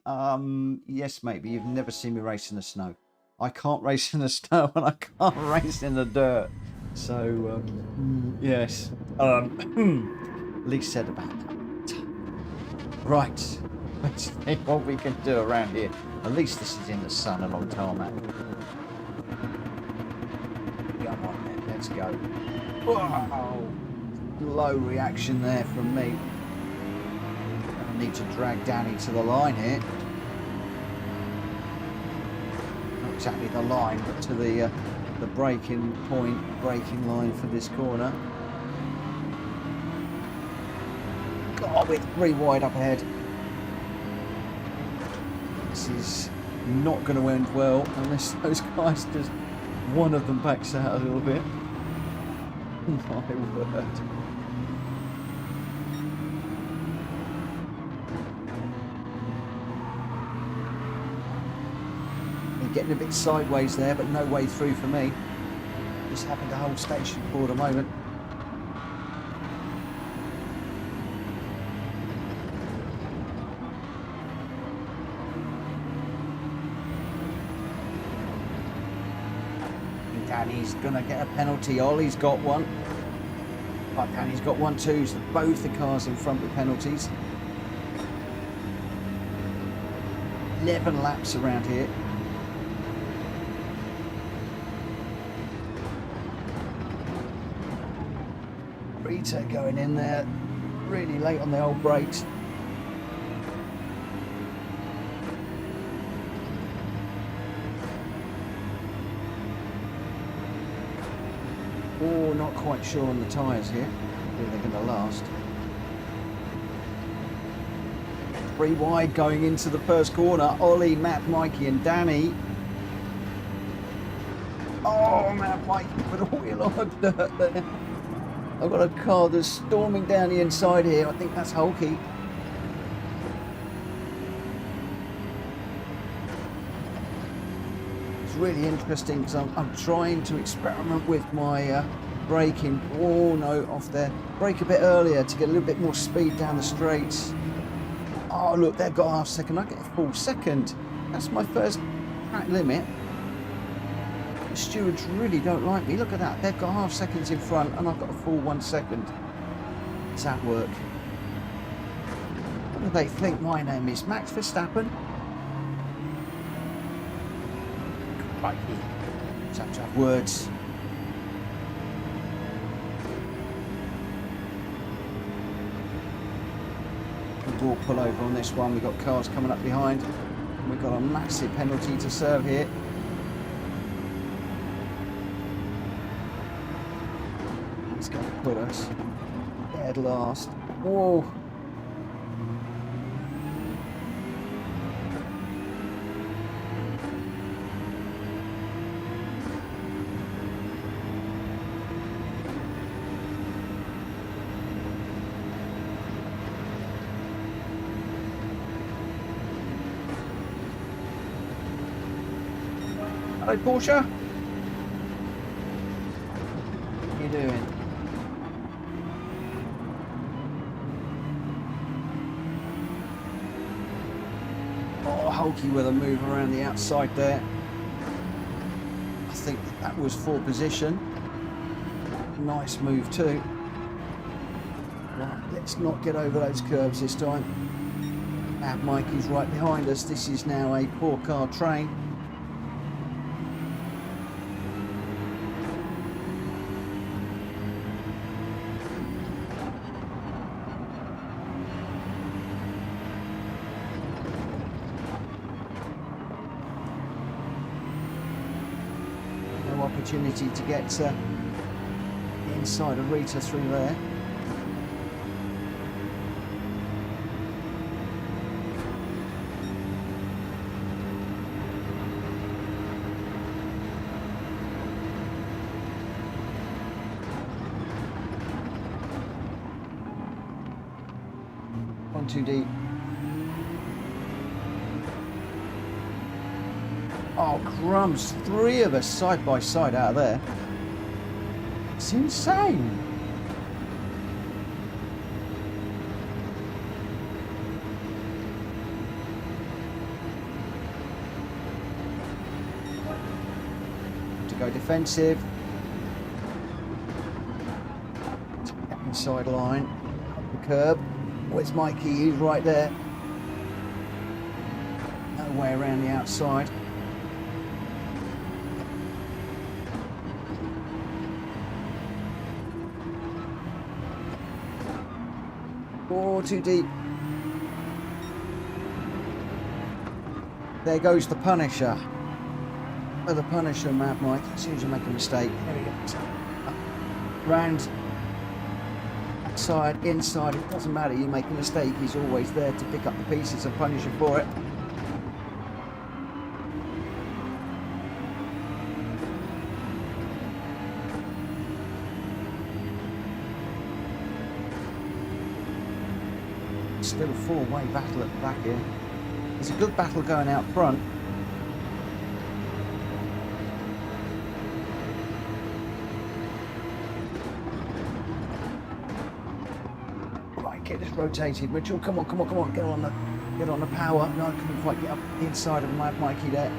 Yes, mate, but you've never seen me race in the snow. I can't race in the snow and I can't race in the dirt. So, yes. Least said about that. Right. Let's see what we can do around here. At least this is in the sun and on tarmac. Come on then, let's go. Whoa. low reaction there from me. I need to drag Danny to the line here. Not exactly the line, but to the braking point, braking line for this corner. God, with 3 wide up ahead. This is not going to end well unless those guys just, one of them backs out a little bit. My word. I'm getting a bit sideways there, but no way through for me. Just having to hold station for the moment. Danny's gonna get a penalty. Ollie's got one. But Danny's got one too, so both the cars in front with penalties. 11 laps around here. Rita going in there really late on the old brakes. Oh, not quite sure on the tyres here. Whether they're going to last. 3 wide going into the first corner. Ollie, Matt, Mikey and Danny. Oh, Matt, Mikey put a wheel on dirt there. I've got a car that's storming down the inside here. I think that's Hulky. It's really interesting because I'm trying to experiment with my braking. Oh no, off there. Brake a bit earlier to get a little bit more speed down the straights. Oh look, they've got half second. I get a full second. That's my first track limit. The stewards really don't like me. Look at that. They've got half seconds in front and I've got a full 1 second. Does that work? What do they think my name is? Max Verstappen? Crikey. Such tough words. We will pull over on this one. We've got cars coming up behind. We've got a massive penalty to serve here. It's going to put us dead last. Whoa. Hello, Porsche. What are you doing? Oh, Hulky with a move around the outside there. I think that was for position. Nice move too. Right, let's not get over those curbs this time. And Mikey's right behind us. This is now a 4-car train. Opportunity to get the inside of Rita through there. One too deep. Oh, crumbs. 3 of us side by side out of there. It's insane. To go defensive. Inside line. Up the curb. Where's Mikey? He's right there. No way around the outside. Oh, too deep. There goes the Punisher. Oh, the Punisher, Mad Mike. As soon as you make a mistake. There we go. Round, outside, inside. It doesn't matter. You make a mistake. He's always there to pick up the pieces and punish you for it. Still a four-way battle at the back here. There's a good battle going out front. Right, get this rotated, Mitchell. Come on, come on, come on. Get on the power. No, I couldn't quite get up the inside of Mad Mikey there.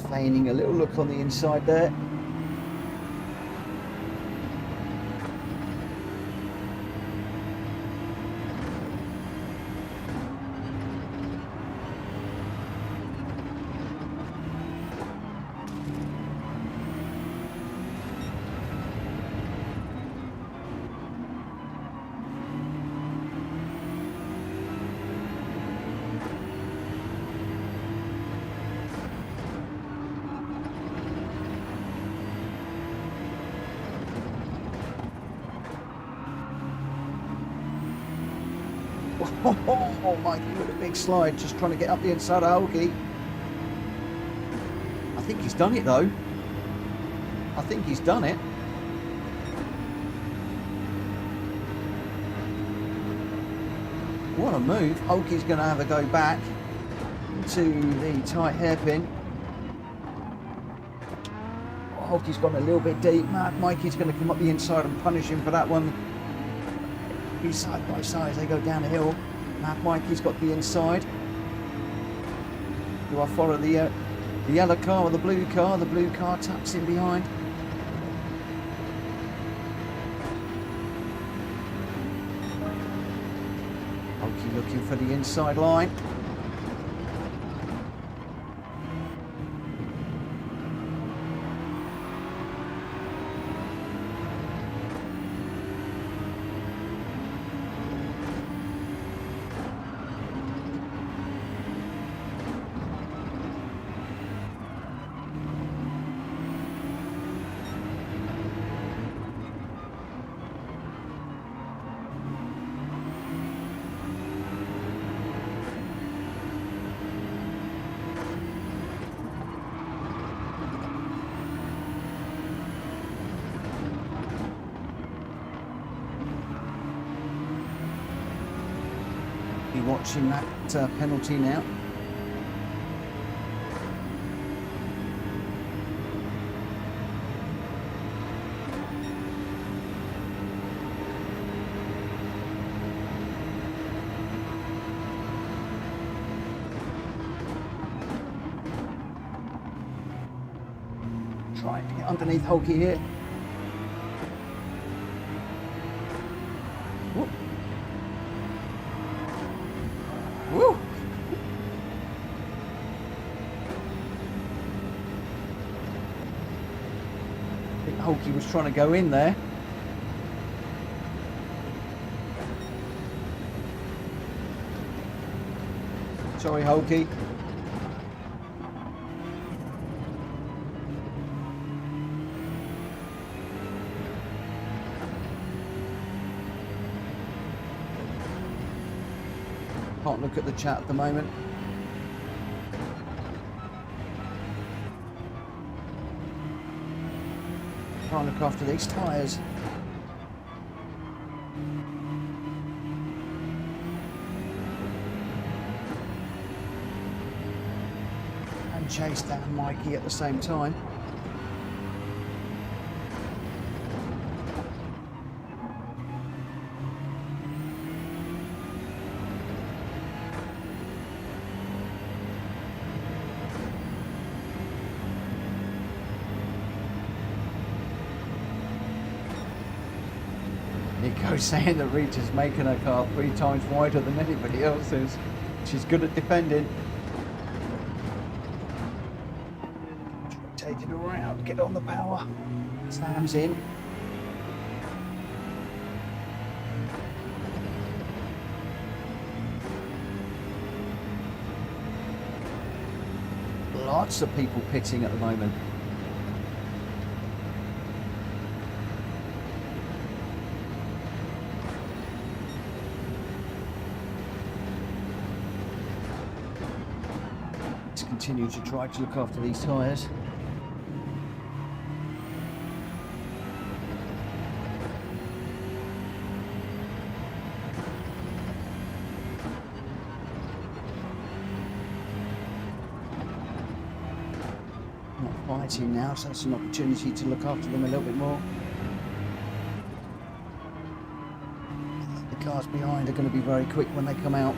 Feigning a little look on the inside there. Oh, Mikey with a big slide, just trying to get up the inside of Holkey. I think he's done it though. I think he's done it. What a move. Holkey's going to have a go back to the tight hairpin. Holkey's gone a little bit deep. Mikey's going to come up the inside and punish him for that one. Side by side as they go down the hill. Mad Mikey's got the inside. Do I follow the yellow car or the blue car? The blue car tucks in behind. Holkey looking for the inside line. Watching that penalty now. Try to get underneath Holkey here. Woo! I think Holkey was trying to go in there. Sorry, Holkey. Can't look at the chat at the moment. Try and look after these tyres. And chase down Mikey at the same time. was saying that Rita's making her car 3 times wider than anybody else's. She's good at defending. Take it around, get on the power. Sam's in. Lots of people pitting at the moment. Let's continue to try to look after these tyres. Fighting now, so it's an opportunity to look after them a little bit more. The cars behind are going to be very quick when they come out.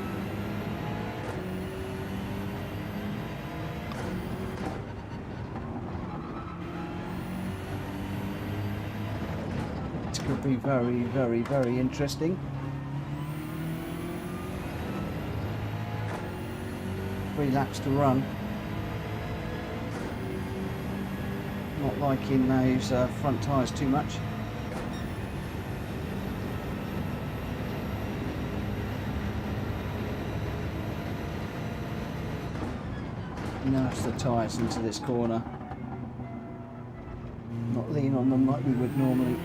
It's going to be very, very, very interesting. 3 laps to run. Not liking those front tyres too much. Nurse the tyres into this corner. Not lean on them like we would normally.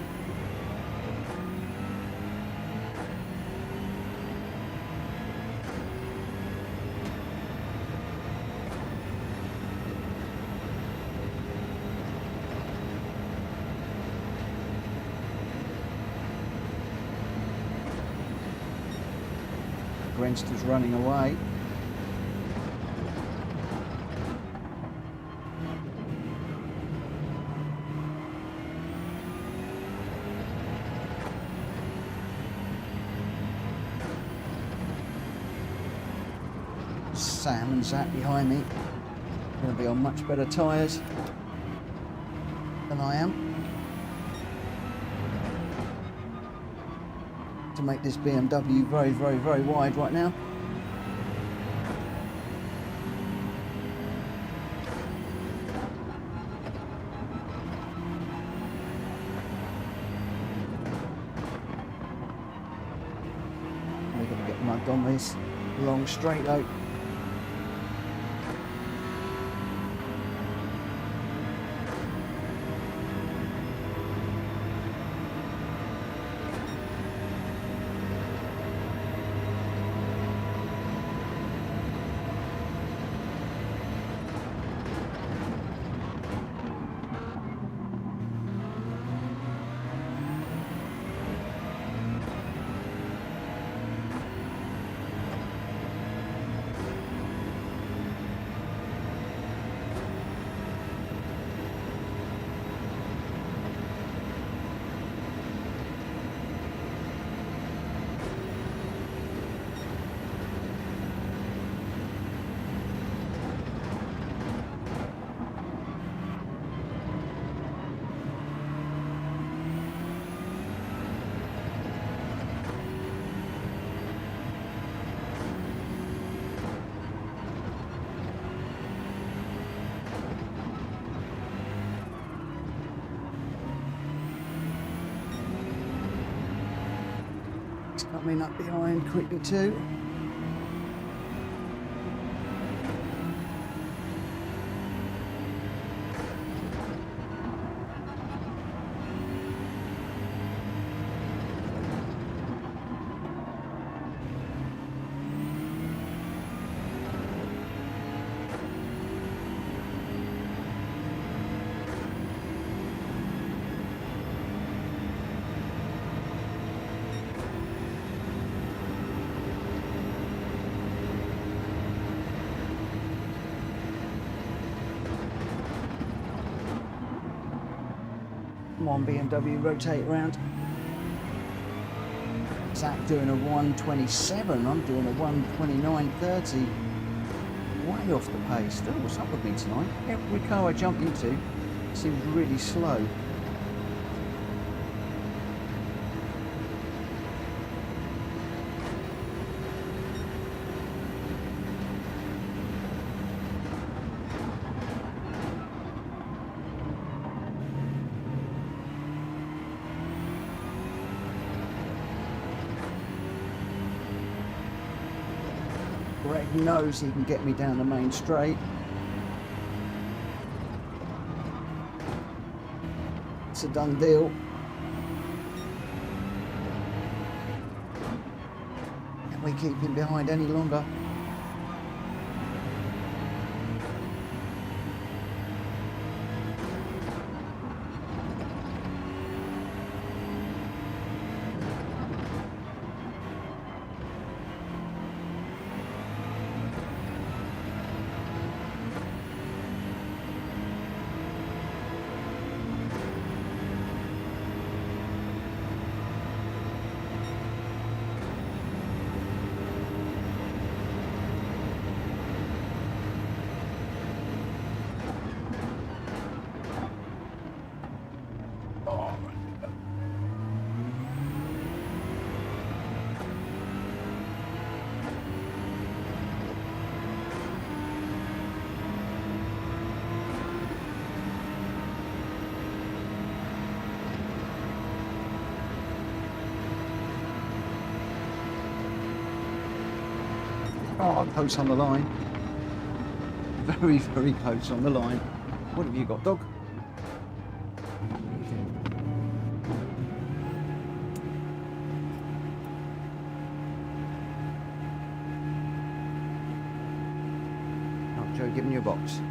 Grenster's running away. Sam and Zach behind me. Going to be on much better tyres than I am. To make this BMW very, very, very wide right now. We're going to get mugged on this long straight though. Coming up behind quickly too. Come on, BMW, rotate around. Zach doing a 127, I'm doing a 129.30. Way off the pace. Oh, what's up with me tonight? Every car I jump into seems really slow. Greg knows he can get me down the main straight. It's a done deal. Can we keep him behind any longer? Oh, close on the line. Very, very close on the line. What have you got, dog? Oh, Joe, giving you a box. Okay,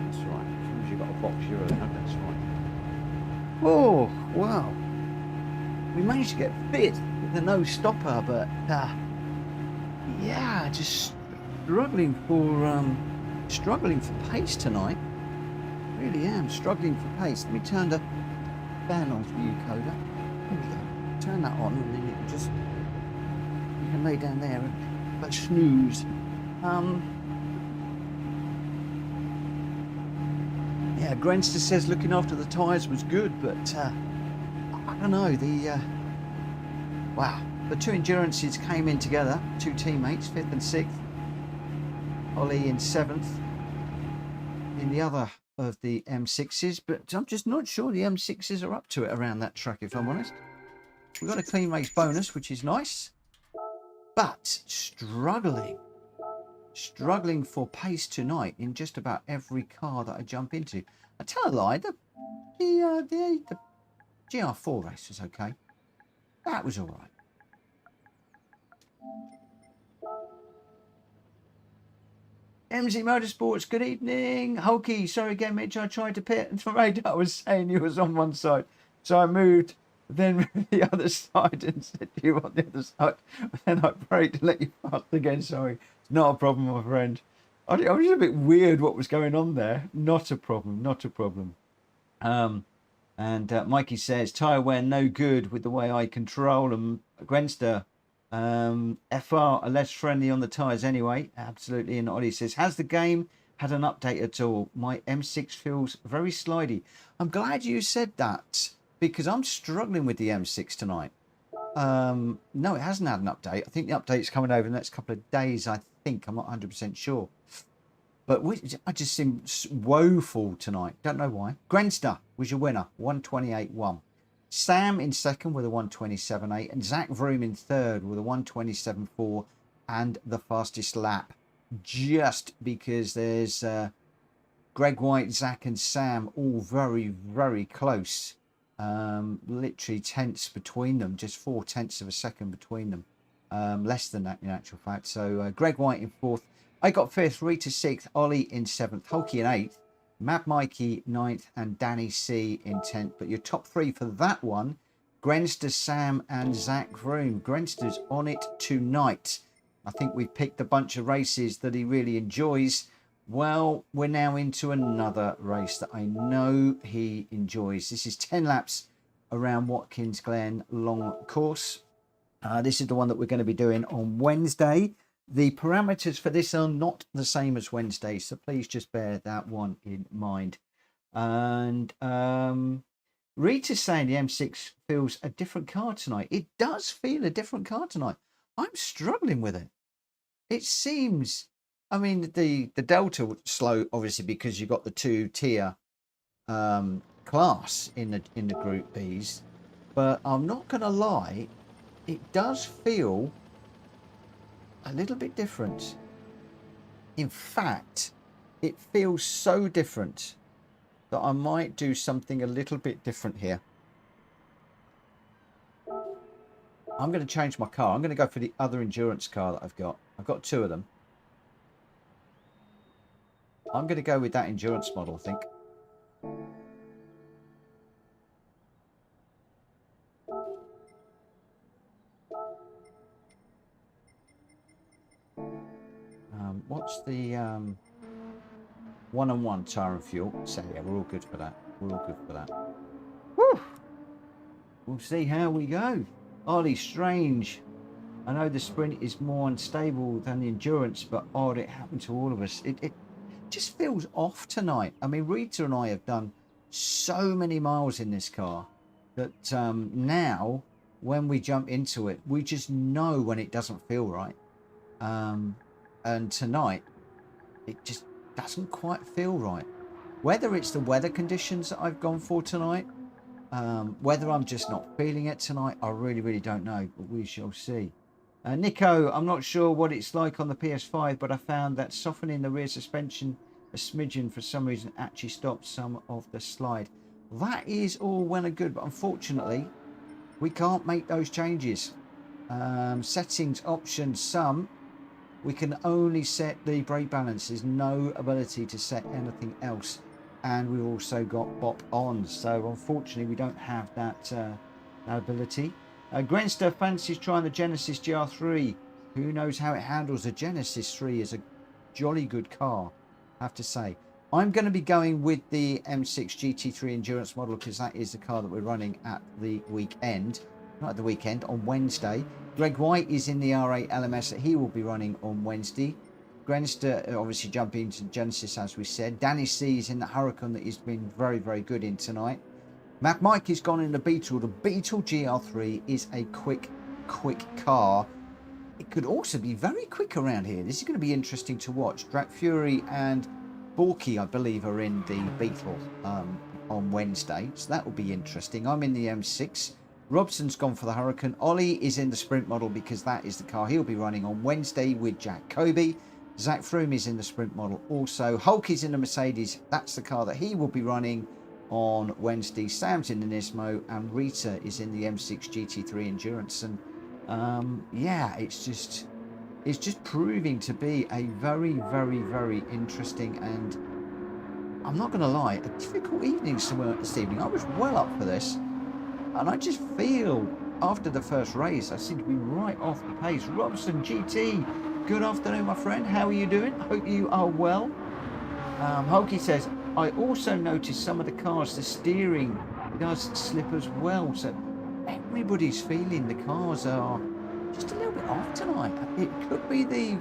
that's right. As long as you've got a box, you're allowed. That's right. Oh, wow. We managed to get fit with the no stopper, but yeah, just struggling for pace tonight. Really am struggling for pace. Let me turn the fan on for you, Coda. There we go. Turn that on, and then you can lay down there and snooze. Yeah, Grenster says looking after the tyres was good, but I don't know. Wow. The two endurances came in together, two teammates, 5th and 6th. Ollie in 7th in the other of the M6s, but I'm just not sure the M6s are up to it around that track, if I'm honest. We've got a clean race bonus, which is nice, but struggling for pace tonight in just about every car that I jump into. I tell a lie, the GR4 race was okay. That was all right. MZ Motorsports, good evening. Hulky, sorry again, Mitch. I tried to pit and the radar was saying you was on one side. So I moved, then moved the other side and said you on the other side. Then I braked and let you pass again. Sorry. It's not a problem, my friend. I was a bit weird what was going on there. Not a problem, not a problem. And Mikey says, tyre wear no good with the way I control them. Grenster. FR are less friendly on the tyres anyway. Absolutely. And Ollie says, has the game had an update at all? My M6 feels very slidey. I'm glad you said that because I'm struggling with the M6 tonight. No, it hasn't had an update. I think the update's coming over the next couple of days, I think. I'm not 100% sure. But I just seem woeful tonight. Don't know why. Grenster was your winner. 128.1. Sam in second with a 127.8 and Zach Vroom in third with a 127.4 and the fastest lap. Just because there's Greg White, Zach and Sam all very, very close. Literally tenths between them, just 4/10 of a second between them. Less than that in actual fact. So Greg White in fourth. I got fifth, Rita sixth, Ollie in seventh, Hulky in eighth. Mad Mikey 9th and Danny C in 10th. But your top three for that one, Grenster, Sam and Zach Vroom. Grenster's on it tonight. I think we've picked a bunch of races that he really enjoys. Well, we're now into another race that I know he enjoys. This is 10 laps around Watkins Glen long course. This is the one that we're going to be doing on Wednesday. The parameters for this are not the same as Wednesday, so please just bear that one in mind. And Rita's saying the M6 feels a different car tonight. It does feel a different car tonight. I'm struggling with it. It seems, I mean, the Delta slow, obviously, because you've got the 2-tier class in the Group Bs. But I'm not going to lie, it does feel a little bit different. In fact, it feels so different that I might do something a little bit different here. I'm going to change my car. I'm going to go for the other endurance car that I've got. I've got 2 of them. I'm going to go with that endurance model, I think. What's the 1-on-1 tyre and fuel? So yeah, we're all good for that. We're all good for that. Woo! We'll see how we go. Ollie, strange. I know the sprint is more unstable than the endurance, but odd, it happened to all of us. It just feels off tonight. I mean, Rita and I have done so many miles in this car that now when we jump into it, we just know when it doesn't feel right. And tonight, it just doesn't quite feel right. Whether it's the weather conditions that I've gone for tonight, whether I'm just not feeling it tonight, I really don't know, but we shall see. Nico, I'm not sure what it's like on the PS5, but I found that softening the rear suspension a smidgen for some reason actually stopped some of the slide. That is all well and good, but unfortunately, we can't make those changes. Settings, options, some. We can only set the brake balance. There's no ability to set anything else. And we've also got bop on. So unfortunately, we don't have that ability. Grenster fancies trying the Genesis GR3. Who knows how it handles? The Genesis 3 is a jolly good car, I have to say. I'm going to be going with the M6 GT3 Endurance model because that is the car that we're running at the weekend. Not at the weekend, on Wednesday. Greg White is in the R8 LMS that he will be running on Wednesday. Grenster obviously jumping into Genesis, as we said. Danny C is in the Huracan that he's been very good in tonight. Matt Mike has gone in the Beetle. The Beetle GR3 is a quick car. It could also be very quick around here. This is going to be interesting to watch. Drac Fury and Borky, I believe, are in the Beetle on Wednesday. So that will be interesting. I'm in the M6. Robson's gone for the Huracan. Ollie is in the Sprint model because that is the car he'll be running on Wednesday with Gr.B. Zach Froome is in the Sprint model also. Hulk is in the Mercedes. That's the car that he will be running on Wednesday. Sam's in the Nismo and Rita is in the M6 GT3 Endurance. And yeah, it's just proving to be a very interesting and, I'm not going to lie, a difficult evening somewhere this evening. I was well up for this. And I just feel, after the first race, I seem to be right off the pace. Robson GT, good afternoon, my friend. How are you doing? Hope you are well. Hulky says, I also noticed some of the cars, the steering does slip as well. So everybody's feeling the cars are just a little bit off tonight. It could be the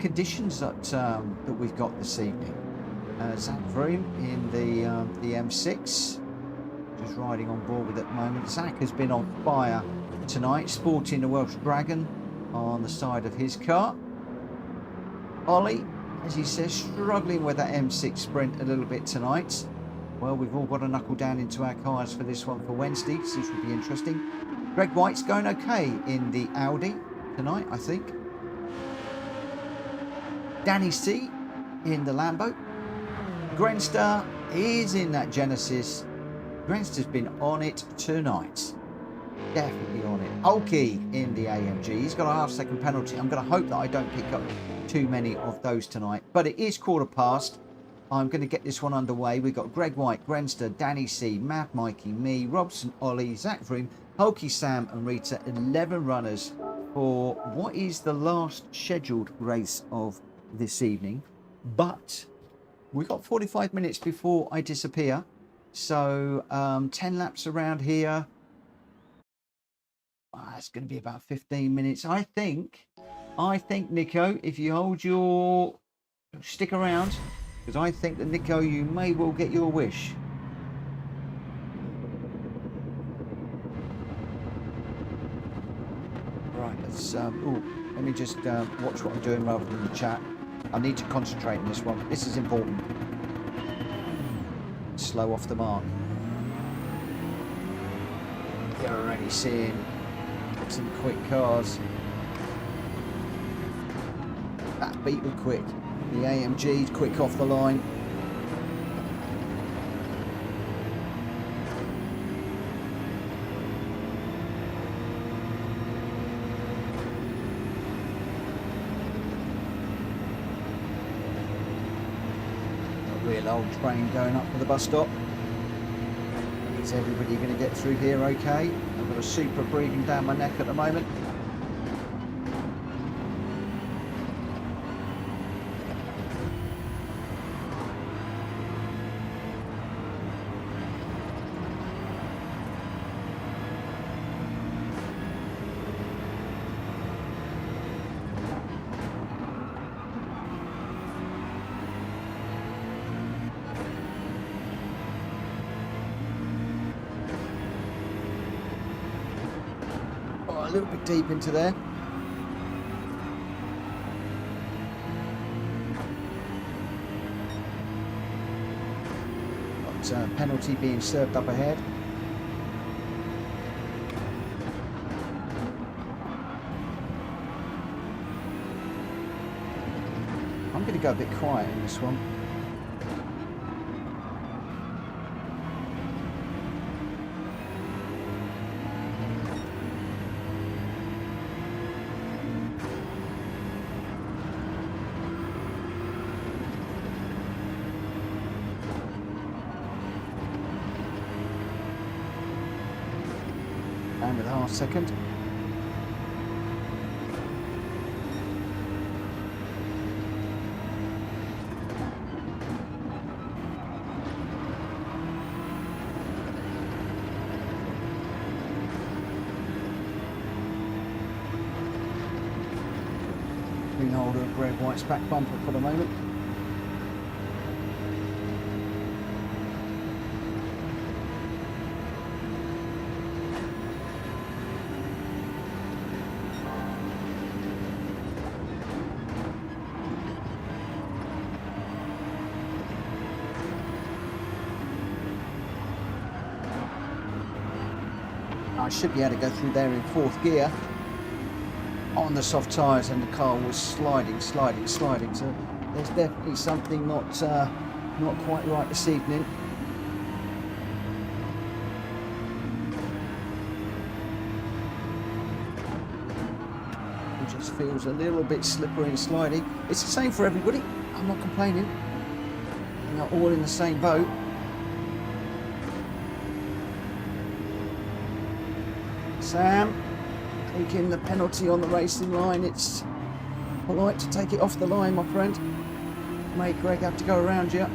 conditions that we've got this evening. Zach Vroom in the M6. Just riding on board with at the moment. Zach has been on fire tonight, sporting the Welsh Dragon on the side of his car. Ollie, as he says, struggling with that M6 Sprint a little bit tonight. Well, we've all got to knuckle down into our cars for this one for Wednesday, so this will be interesting. Greg White's going okay in the Audi tonight, I think. Danny C in the Lambo. Grenster is in that Genesis. Grenster's been on it tonight. Definitely on it. Hulky in the AMG. He's got a half-second penalty. I'm going to hope that I don't pick up too many of those tonight. But it is 1:15. I'm going to get this one underway. We've got Greg White, Grenster, Danny C, Matt, Mikey, me, Robson, Ollie, Zach Vroom, Hulky, Sam and Rita. 11 runners for what is the last scheduled race of this evening. But we've got 45 minutes before I disappear. So 10 laps around here. It's going to be about 15 minutes. I think, Nico, if you hold your... stick around, because I think that, Nico, you may well get your wish. Right, let's... let me just watch what I'm doing rather than the chat. I need to concentrate on this one. This is important. Slow off the mark. You're already seeing some quick cars. That beetle quick. The AMG's quick off the line. A real old train going up for the bus stop. Is everybody going to get through here okay? I've got a super breathing down my neck at the moment. A little bit deep into there. Got a penalty being served up ahead. I'm going to go a bit quiet in this one. And with a half second. Green holder of Gr.B White's back bumper for the moment. I should be able to go through there in fourth gear on the soft tyres, and the car was sliding. So there's definitely something not quite right this evening. It just feels a little bit slippery and sliding. It's the same for everybody. I'm not complaining. We're not all in the same boat. Sam, taking the penalty on the racing line. It's polite to take it off the line, my friend. Make Greg have to go around you.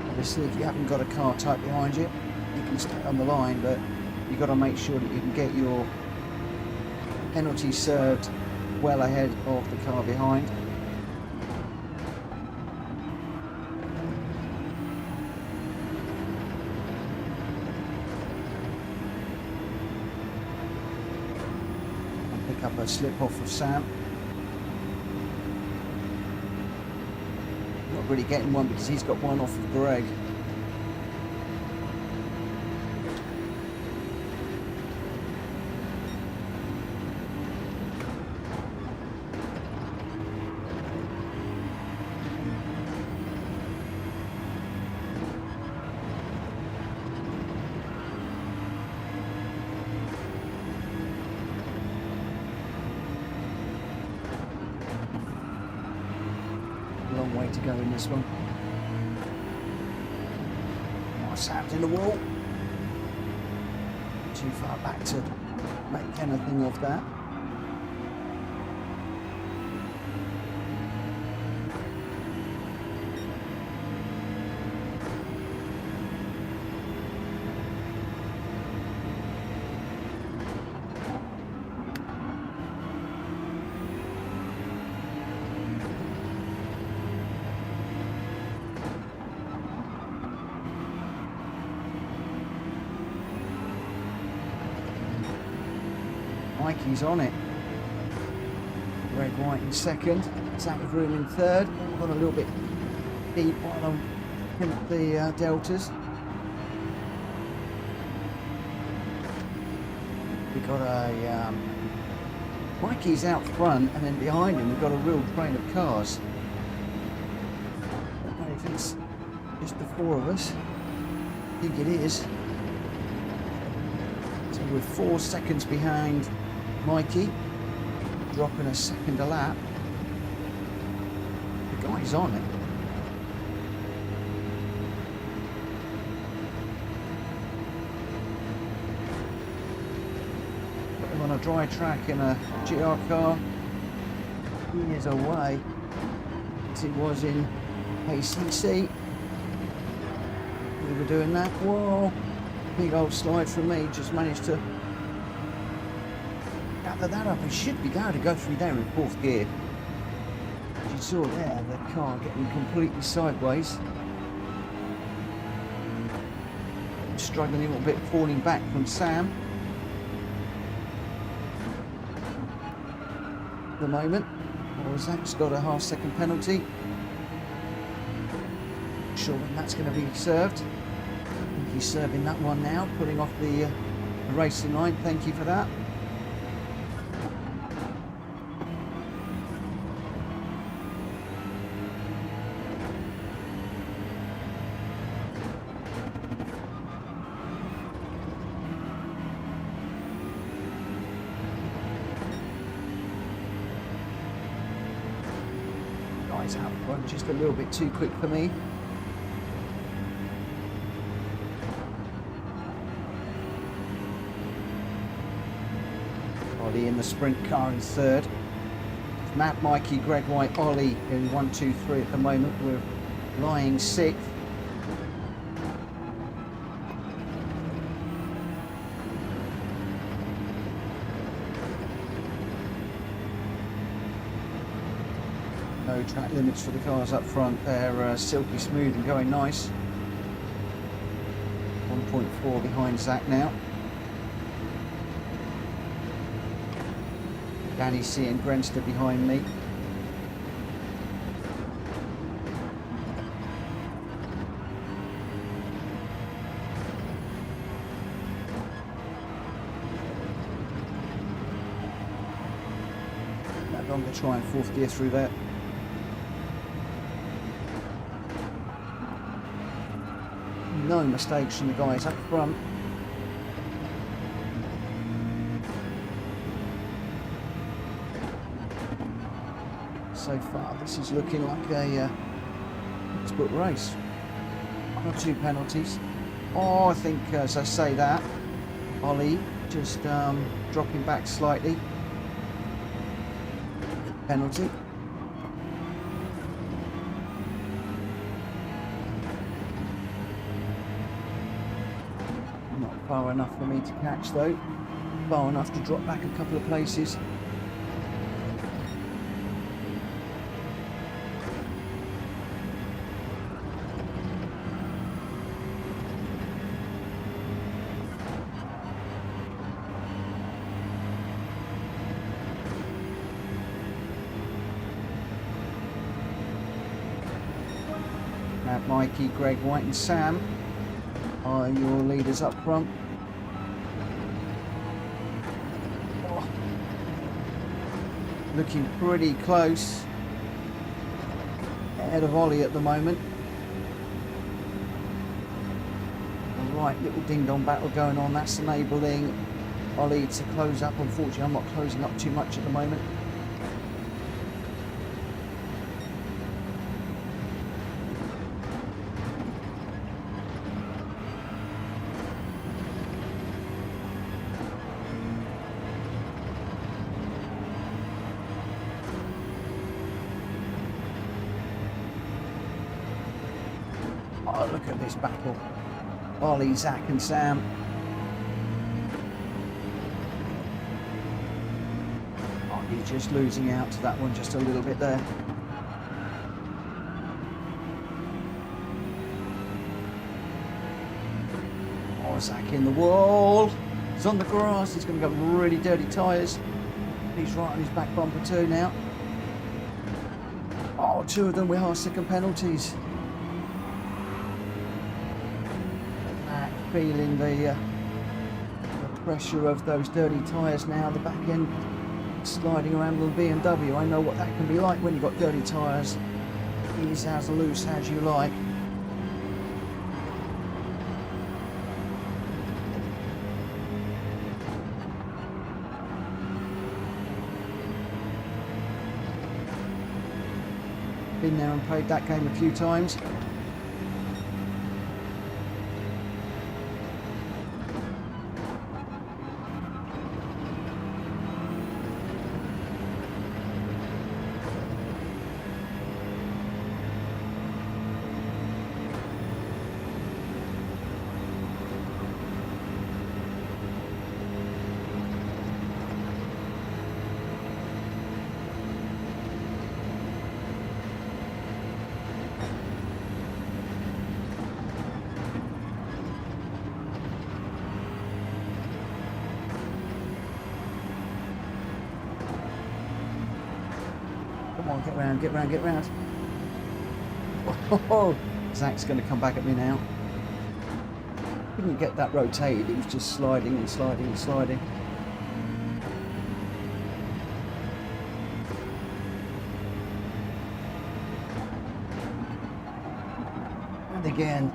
Obviously, if you haven't got a car tight behind you, you can stay on the line, but you've got to make sure that you can get your penalty served well ahead of the car behind. And pick up a slip off of Sam. Not really getting one because he's got one off of Greg. Long way to go in this one. Oh, Sam's in the wall. Too far back to make anything of that. Mikey's on it. Red, white in second. Zach Vroom in third. Got a little bit deep while I'm in the deltas. We got a Mikey's out front, and then behind him we've got a real train of cars. I don't know if it's just the four of us. I think it is. So we're 4 seconds behind Mikey, dropping a second a lap. The guy's on it. Put him on a dry track in a GR car. He is away as he was in ACC. We were doing that. Whoa, big old slide from me. Just managed to gather that up. It should be going to go through there in 4th gear. As you saw there, the car getting completely sideways. Struggling a little bit, falling back from Sam. At the moment, Zach's got a half-second penalty. Not sure when that's going to be served. I think he's serving that one now, pulling off the racing line. Thank you for that. Out front, just a little bit too quick for me. Ollie in the sprint car in third. Matt, Mikey, Greg White, Ollie in 1, 2, 3 at the moment. We're lying 6th. No track limits for the cars up front. They're silky smooth and going nice. 1.4 behind Zach now. Danny C and Grenster behind me. No longer trying 4th gear through there. No mistakes from the guys up front. So far, this is looking like a textbook race. 1 or 2 penalties. Oh, I think as I say that, Ollie just dropping back slightly. Penalty. Far enough for me to catch though. Far enough to drop back a couple of places. Matt, Mikey, Greg White and Sam are your leaders up front. Oh. Looking pretty close. Ahead of Ollie at the moment. A right little ding-dong battle going on. That's enabling Ollie to close up. Unfortunately, I'm not closing up too much at the moment. Oh, look at this battle. Ollie, Zach and Sam. Oh, he's just losing out to that one just a little bit there. Oh, Zach in the wall. He's on the grass. He's going to go really dirty tyres. He's right on his back bumper too now. Oh, two of them with half-second penalties. Feeling the pressure of those dirty tyres now. The back end sliding around the BMW. I know what that can be like when you've got dirty tyres. Ease as loose as you like. Been there and played that game a few times. Come on, get round, get round, get round. Oh, Zach's going to come back at me now. Couldn't get that rotated, it was just sliding and sliding and sliding. And again.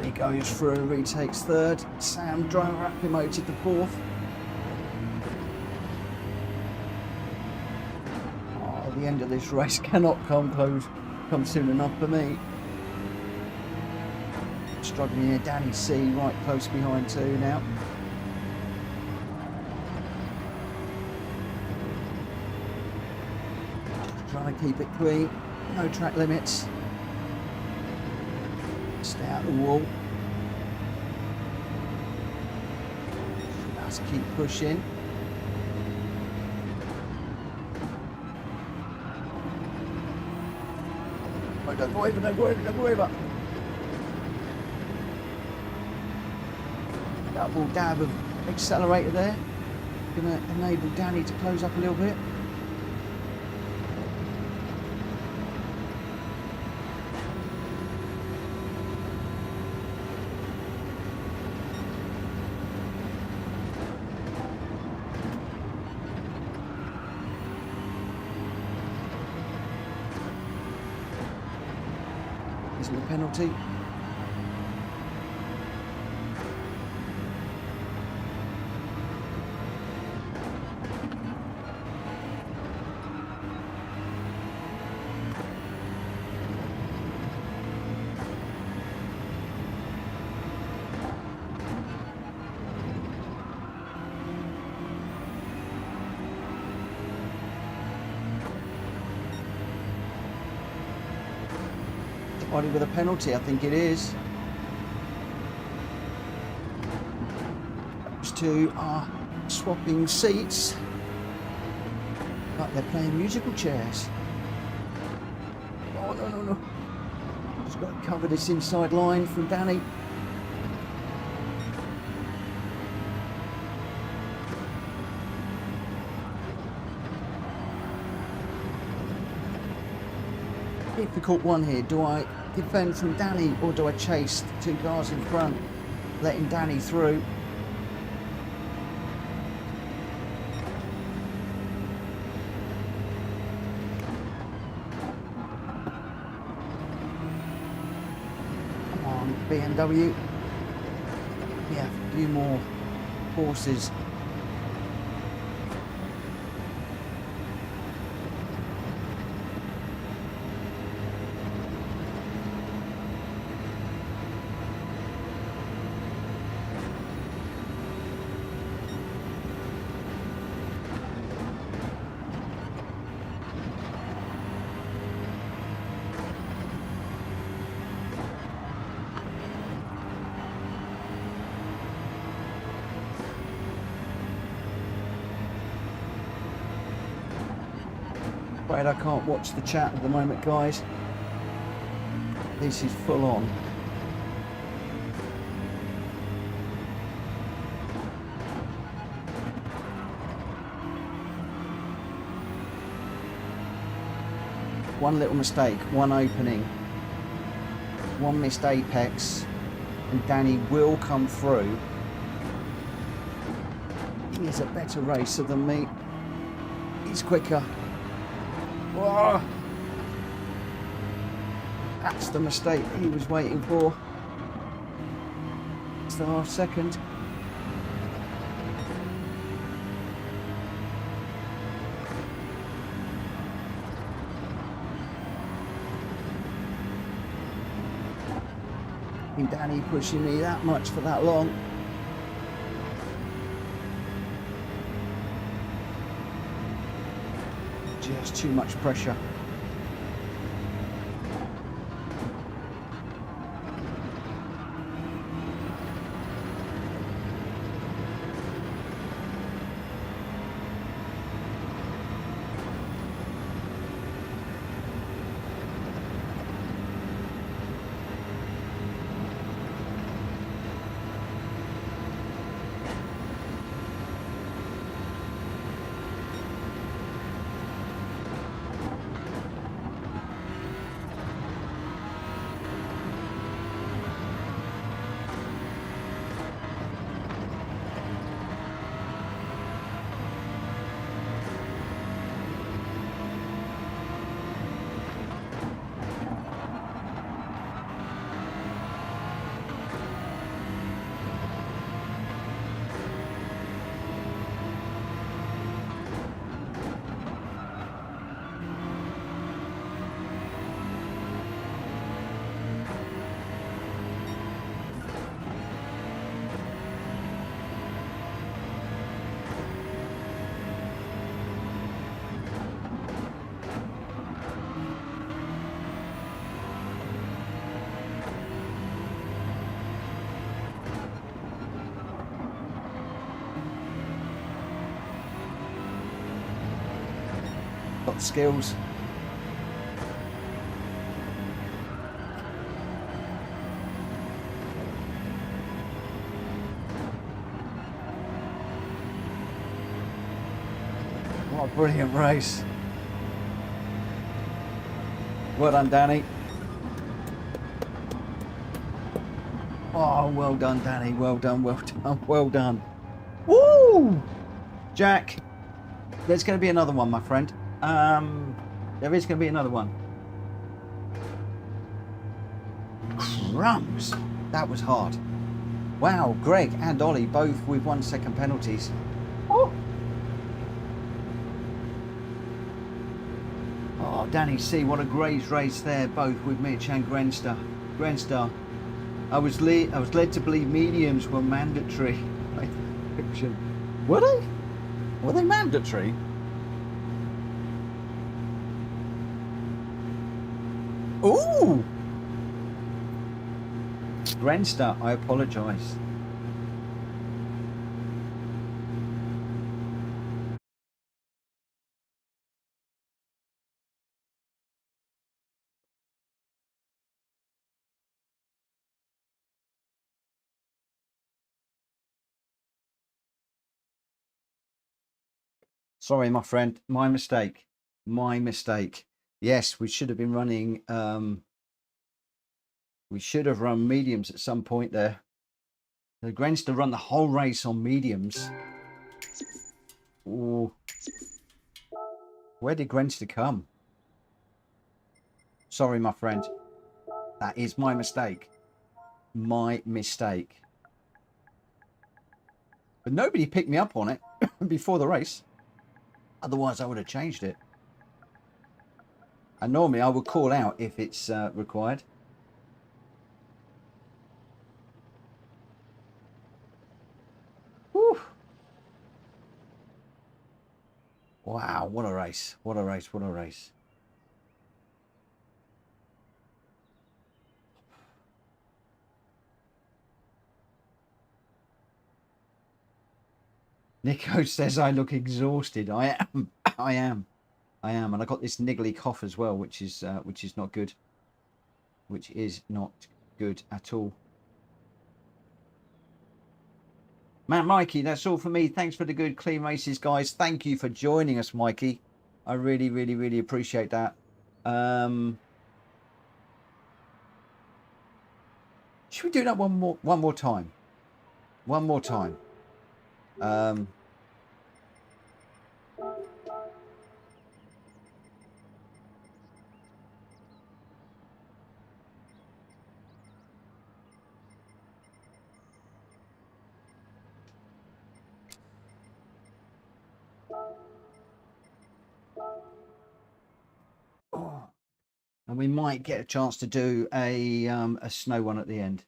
He goes through, retakes third. Sam driver promoted to fourth. Oh, the end of this race cannot come soon enough for me. Struggling here, Danny C right close behind too now. Trying to keep it clean, no track limits. Stay out the wall. Let's keep pushing. Oh, don't go over, don't go over, don't go over. Double dab of accelerator there. Gonna enable Danny to close up a little bit. Isn't a penalty. Body with a penalty, I think it is. Those two are swapping seats like they're playing musical chairs. Oh, no, no, no. Just got to cover this inside line from Danny. Difficult one here. Do I defend from Danny or do I chase the two cars in front, letting Danny through? Come on, BMW. Yeah, a few more horses. Afraid I can't watch the chat at the moment, guys. This is full on. One little mistake, one opening, one missed apex, and Danny will come through. He is a better racer than me. He's quicker. Whoa. That's the mistake he was waiting for. It's the half second. And Danny pushing me that much for that long. Just too much pressure. Got skills. What a brilliant race. Well done, Danny. Oh, well done, Danny. Well done, well done, well done. Woo! Jack, there's going to be another one, my friend. There is going to be another one. Crumbs. That was hard. Wow, Greg and Ollie both with 1 second penalties. Oh, oh, Danny C, what a great race there, both with Mitch and Grenstar. I was led to believe mediums were mandatory. Were they? Were they mandatory? Ooh! Grenstar, I apologise. Sorry, my friend. My mistake. My mistake. Yes, we should have been running... we should have run mediums at some point there. The Grenstar run the whole race on mediums. Ooh. Where did Grenstar come? Sorry, my friend. That is my mistake. My mistake. But nobody picked me up on it before the race. Otherwise, I would have changed it. And normally, I would call out if it's required. Whew. Wow, what a race. What a race, what a race. Nico says I look exhausted. I am. I am. I am, and I got this niggly cough as well, which is not good. Which is not good at all. Matt, Mikey, that's all for me. Thanks for the good clean races, guys. Thank you for joining us, Mikey. I really, really, really appreciate that. Should we do that one more time? One more time. And we might get a chance to do a snow one at the end.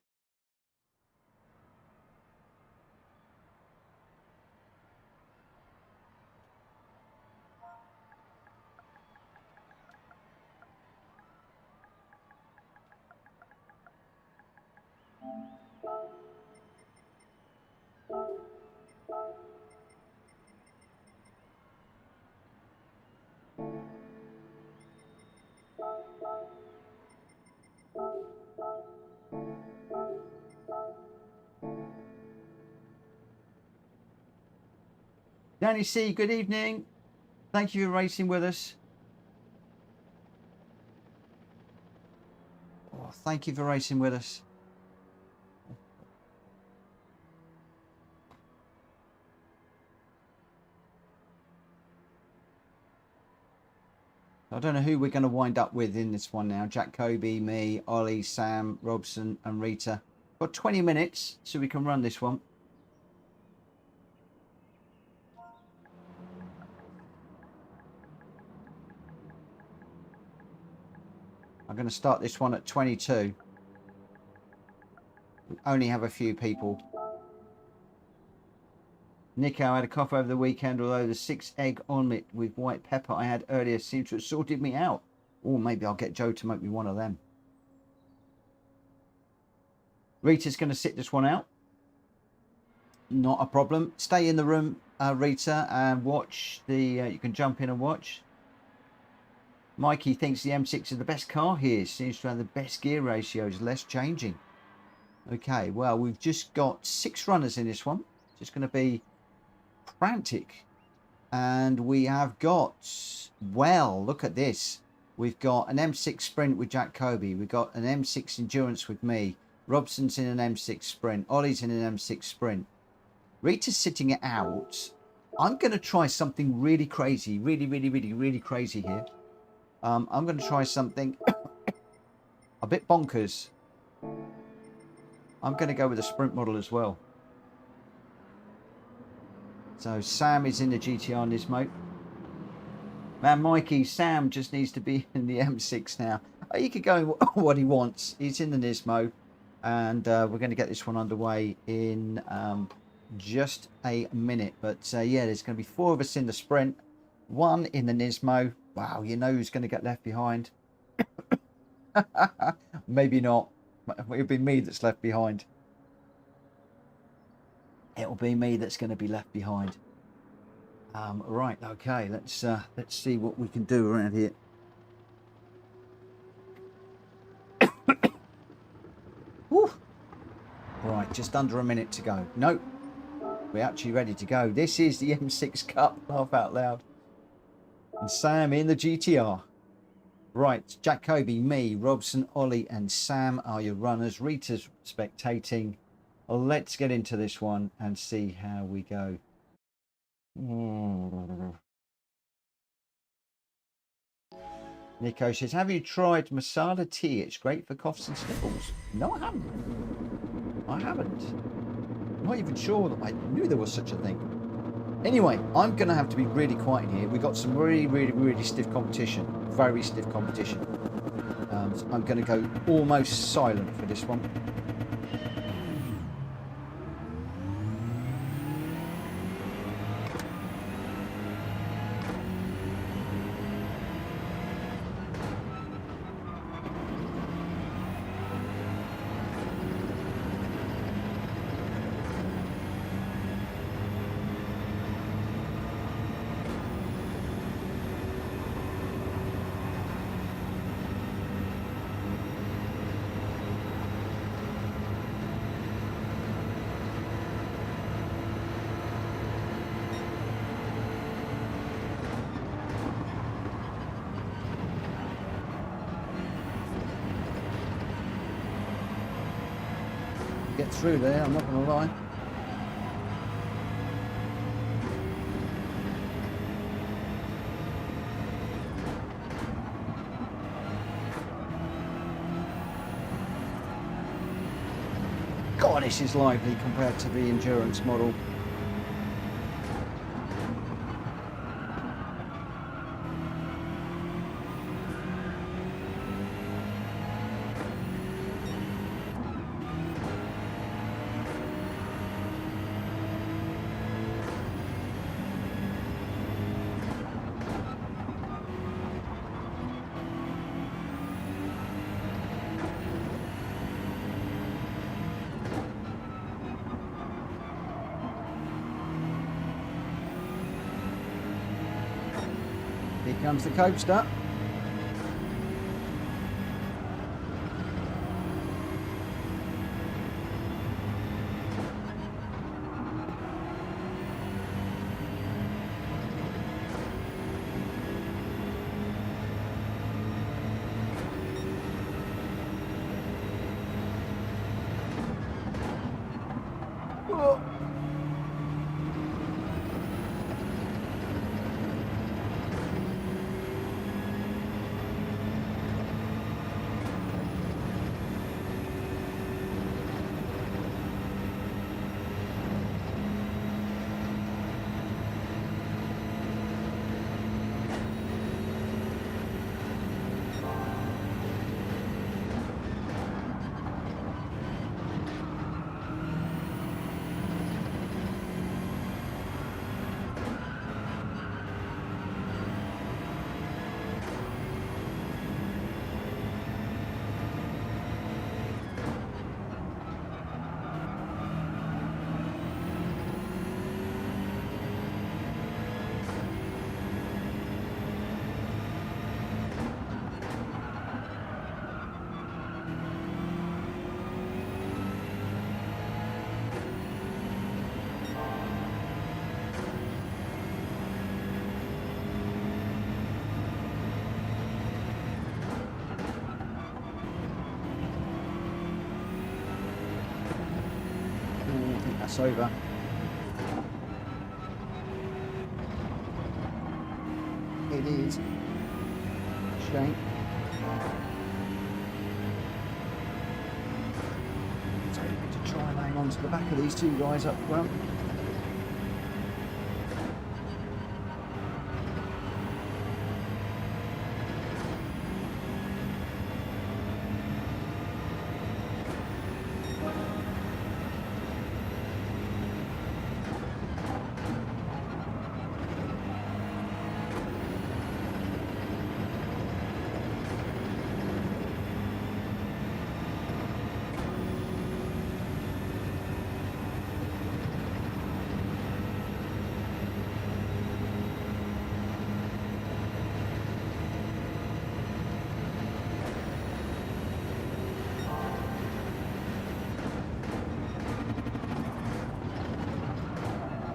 Danny C, good evening. Thank you for racing with us. Oh, thank you for racing with us. I don't know who we're going to wind up with in this one now. Gr.B, me, Ollie, Sam, Robson and Rita. Got 20 minutes so we can run this one. I'm going to start this one at 22. We only have a few people. Nico, I had a cough over the weekend, although the 6-egg omelette with white pepper I had earlier seemed to have sorted me out. Or maybe I'll get Joe to make me one of them. Rita's going to sit this one out. Not a problem. Stay in the room, Rita, and watch the... you can jump in and watch. Mikey thinks the M6 is the best car here. Seems to have the best gear ratios, less changing. Okay, well, we've just got 6 runners in this one. Just going to be frantic. And we have got, well, look at this. We've got an M6 Sprint with Gr.B. We've got an M6 Endurance with me. Robson's in an M6 Sprint. Ollie's in an M6 Sprint. Rita's sitting it out. I'm going to try something really crazy. Really crazy here. I'm going to try something a bit bonkers. I'm going to go with a sprint model as well. So Sam is in the GTR Nismo. Man, Mikey, Sam just needs to be in the M6 now. Oh, he could go what he wants. He's in the Nismo. And we're going to get this one underway in just a minute. But yeah, there's going to be 4 of us in the sprint. 1 in the Nismo. Wow, you know who's going to get left behind? Maybe not. It'll be me that's left behind. It'll be me that's going to be left behind. Right, okay. Let's see what we can do around here. Right, just under a minute to go. Nope, we're actually ready to go. This is the M6 Cup. Laugh out loud. And Sam in the GTR. Right, Gr.B, me, Robson, Ollie and Sam are your runners. Rita's spectating. Let's get into this one and see how we go. Nico says, have you tried masala tea? It's great for coughs and sniffles. No, I haven't. I haven't. I'm not even sure that I knew there was such a thing. Anyway, I'm going to have to be really quiet in here. We've got some really stiff competition. Very stiff competition. So I'm going to go almost silent for this one. slid through there, I'm not going to lie. God, this is lively compared to the endurance model. Here comes the coaster. Whoa. That's over. It is. Shame. So we need to try and hang on to the back of these two guys up front.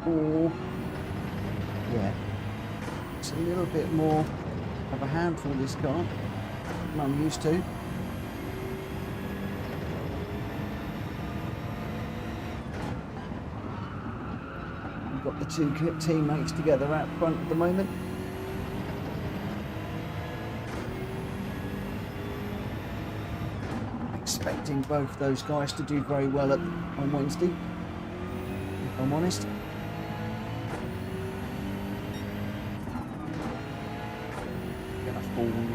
Or, yeah, it's a little bit more of a handful, this car, than I'm used to. We've got the two teammates together out front at the moment. Expecting both those guys to do very well on Wednesday, if I'm honest.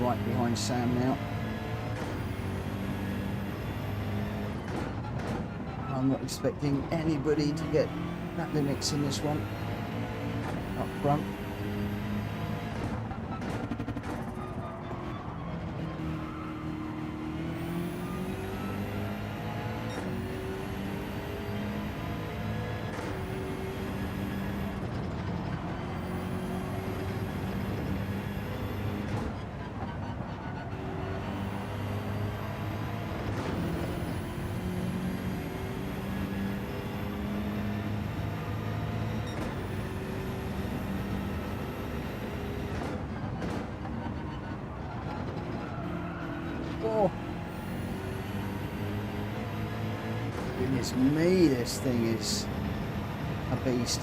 Right behind Sam now. I'm not expecting anybody to get that limits in this one up front. Goodness me, this thing is a beast.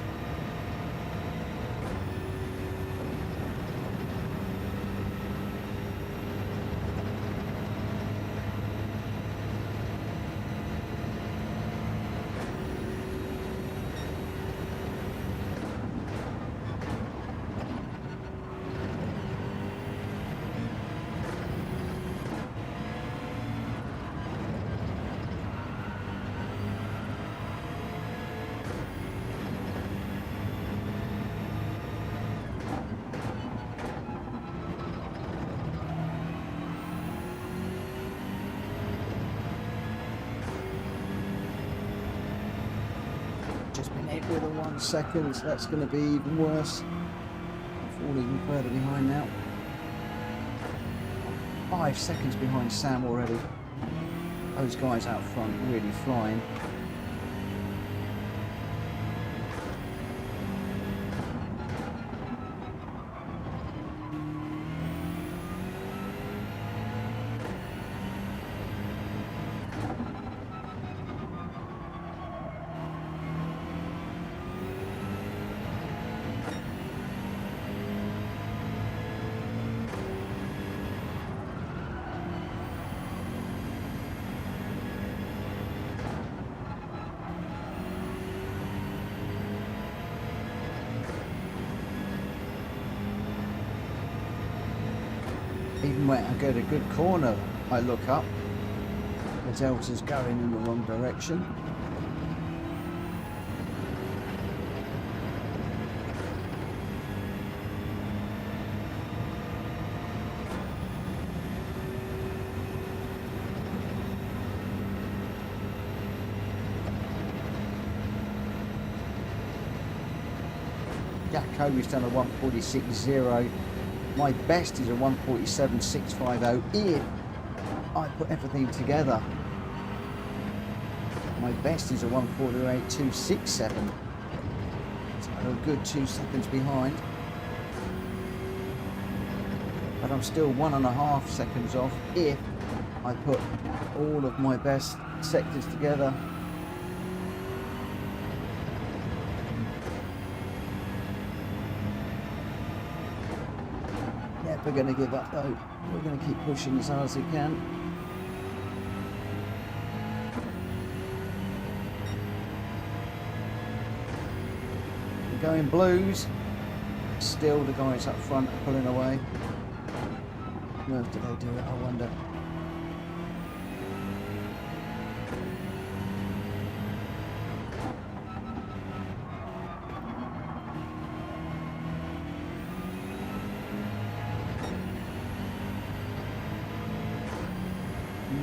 Just been hit with a 1 second, so that's going to be even worse. I'll fall even further behind now. 5 seconds behind Sam already. Those guys out front really flying. Even when I get a good corner, I look up. The Delta's going in the wrong direction. Jack Kobe's done a 146.0. My best is a 147.650 if I put everything together. My best is a 148.267. So a good 2 seconds behind. But I'm still 1.5 seconds off if I put all of my best sectors together. We're going to give up though. We're going to keep pushing as hard as we can. We're going blues. Still the guys up front are pulling away. Where do they do it, I wonder?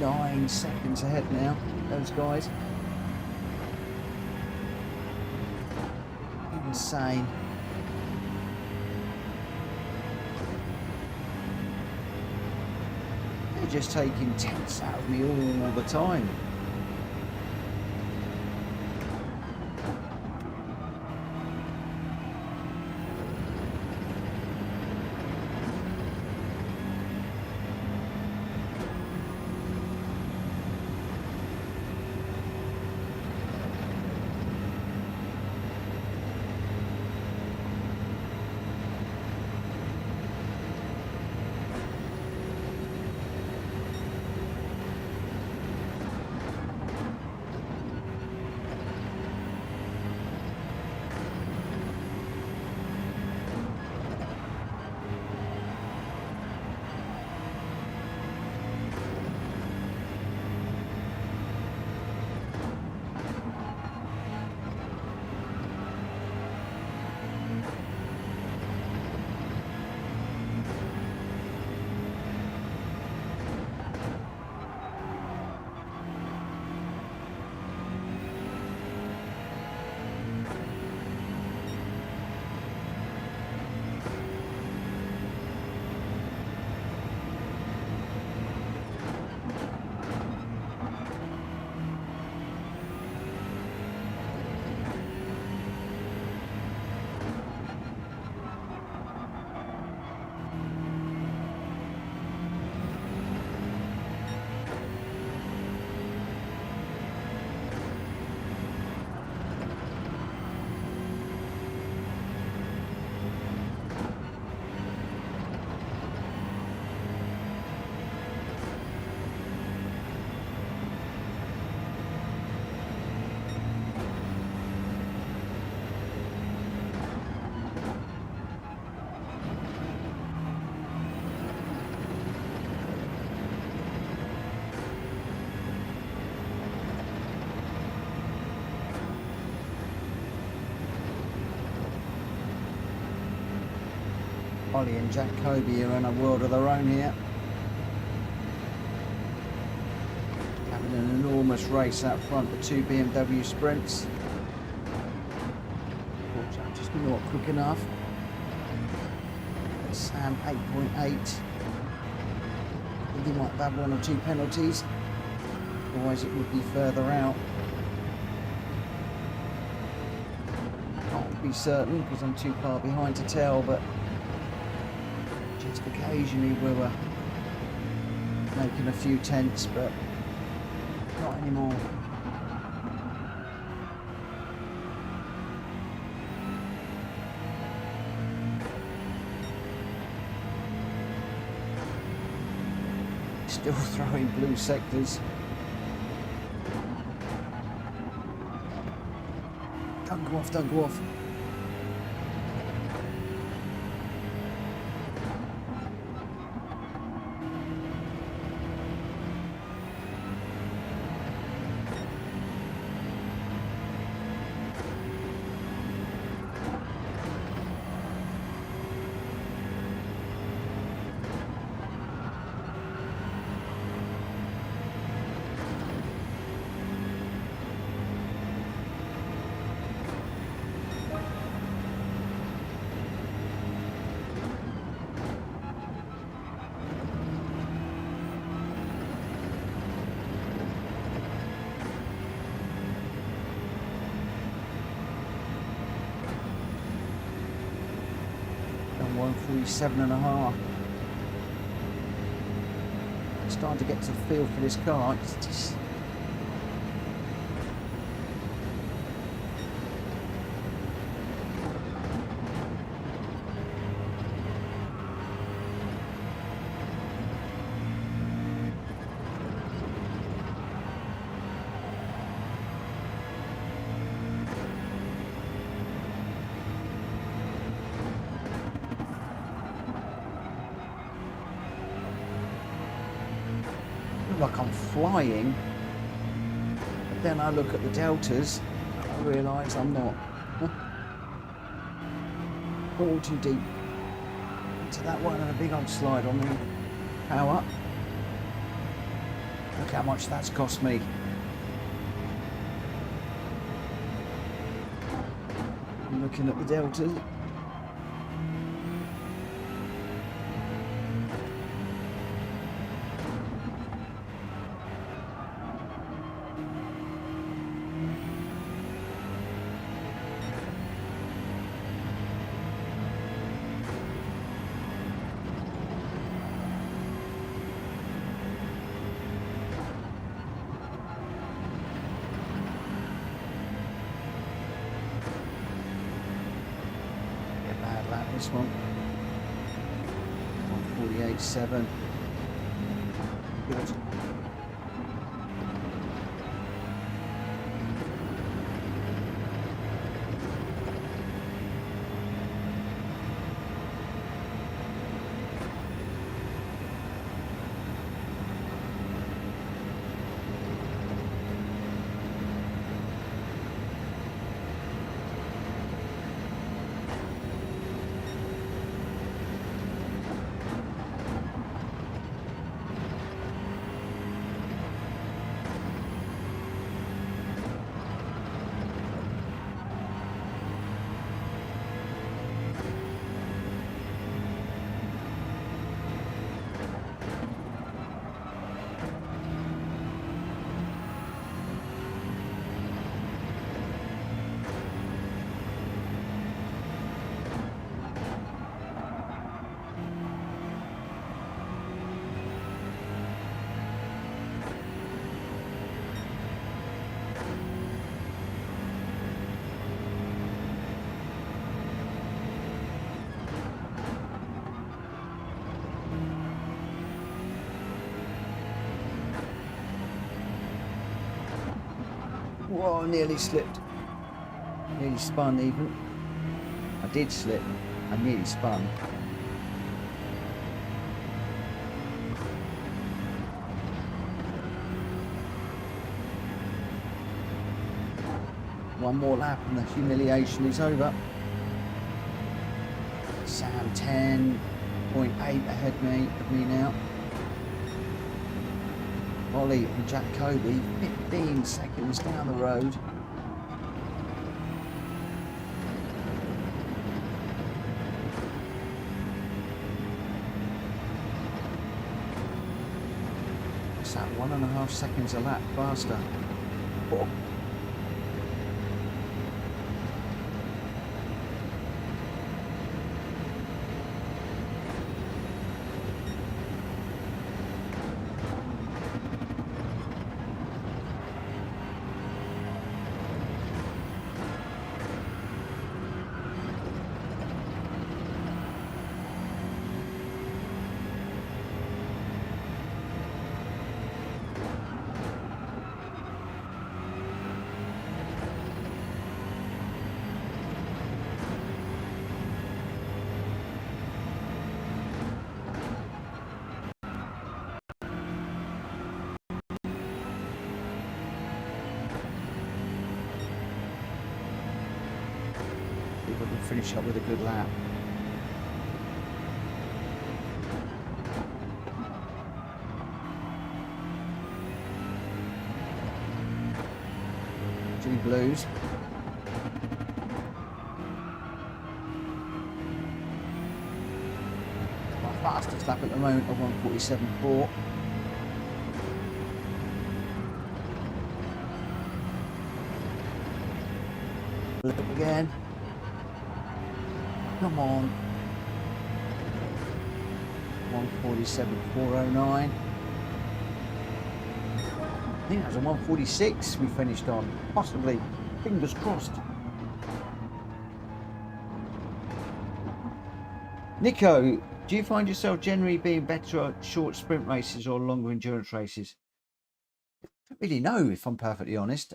Nine seconds ahead now, those guys. Insane. They're just taking tenths out of me all the time. Ollie and Jack Kobe are in a world of their own here. Having an enormous race out front, the two BMW Sprints. Just not quick enough. Sam 8.8. I think he might have one or two penalties. Otherwise it would be further out. Can't be certain because I'm too far behind to tell, but just occasionally we were making a few tenths, but not anymore. Still throwing blue sectors. Don't go off, don't go off. Done 147.5. Starting to get to the feel for this car. It's just like I'm flying, but then I look at the deltas and I realise I'm not. All too deep into that one and a big old slide on the power. Look how much that's cost me. I'm looking at the deltas. This one 148.7. Good. Whoa, nearly slipped. Nearly spun even. I did slip. I nearly spun. One more lap and the humiliation is over. Sam 10.8 ahead of me now. Ollie and Gr.B 15 seconds down the road. It's that 1.5 seconds a lap faster. Oh. People can finish up with a good lap. Jimmy Blues. My fastest lap at the moment of 1:47.4. Look up again. Come on. 1:47.409. I think that was a 1:46 we finished on. Possibly. Fingers crossed. Nico, do you find yourself generally being better at short sprint races or longer endurance races? I don't really know, if I'm perfectly honest.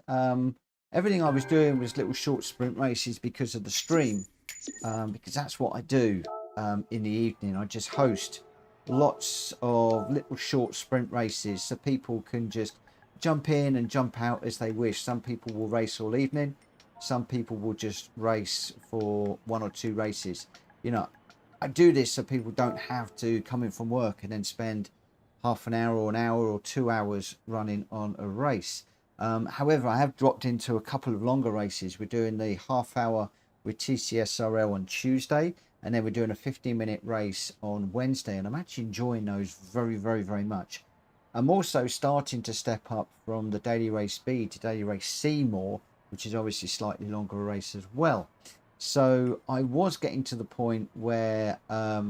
Everything I was doing was little short sprint races because of the stream. Because that's what I do in the evening. I just host lots of little short sprint races so people can just jump in and jump out as they wish. Some people will race all evening. Some people will just race for 1 or 2 races. You know, I do this so people don't have to come in from work and then spend half an hour or an hour or 2 hours running on a race. However, I have dropped into a couple of longer races. We're doing the half hour with TCSRL on Tuesday, and then we're doing a 15-minute race on Wednesday, and I'm actually enjoying those very, very, very much. I'm also starting to step up from the daily race B to daily race C more, which is obviously slightly longer a race as well. So I was getting to the point where I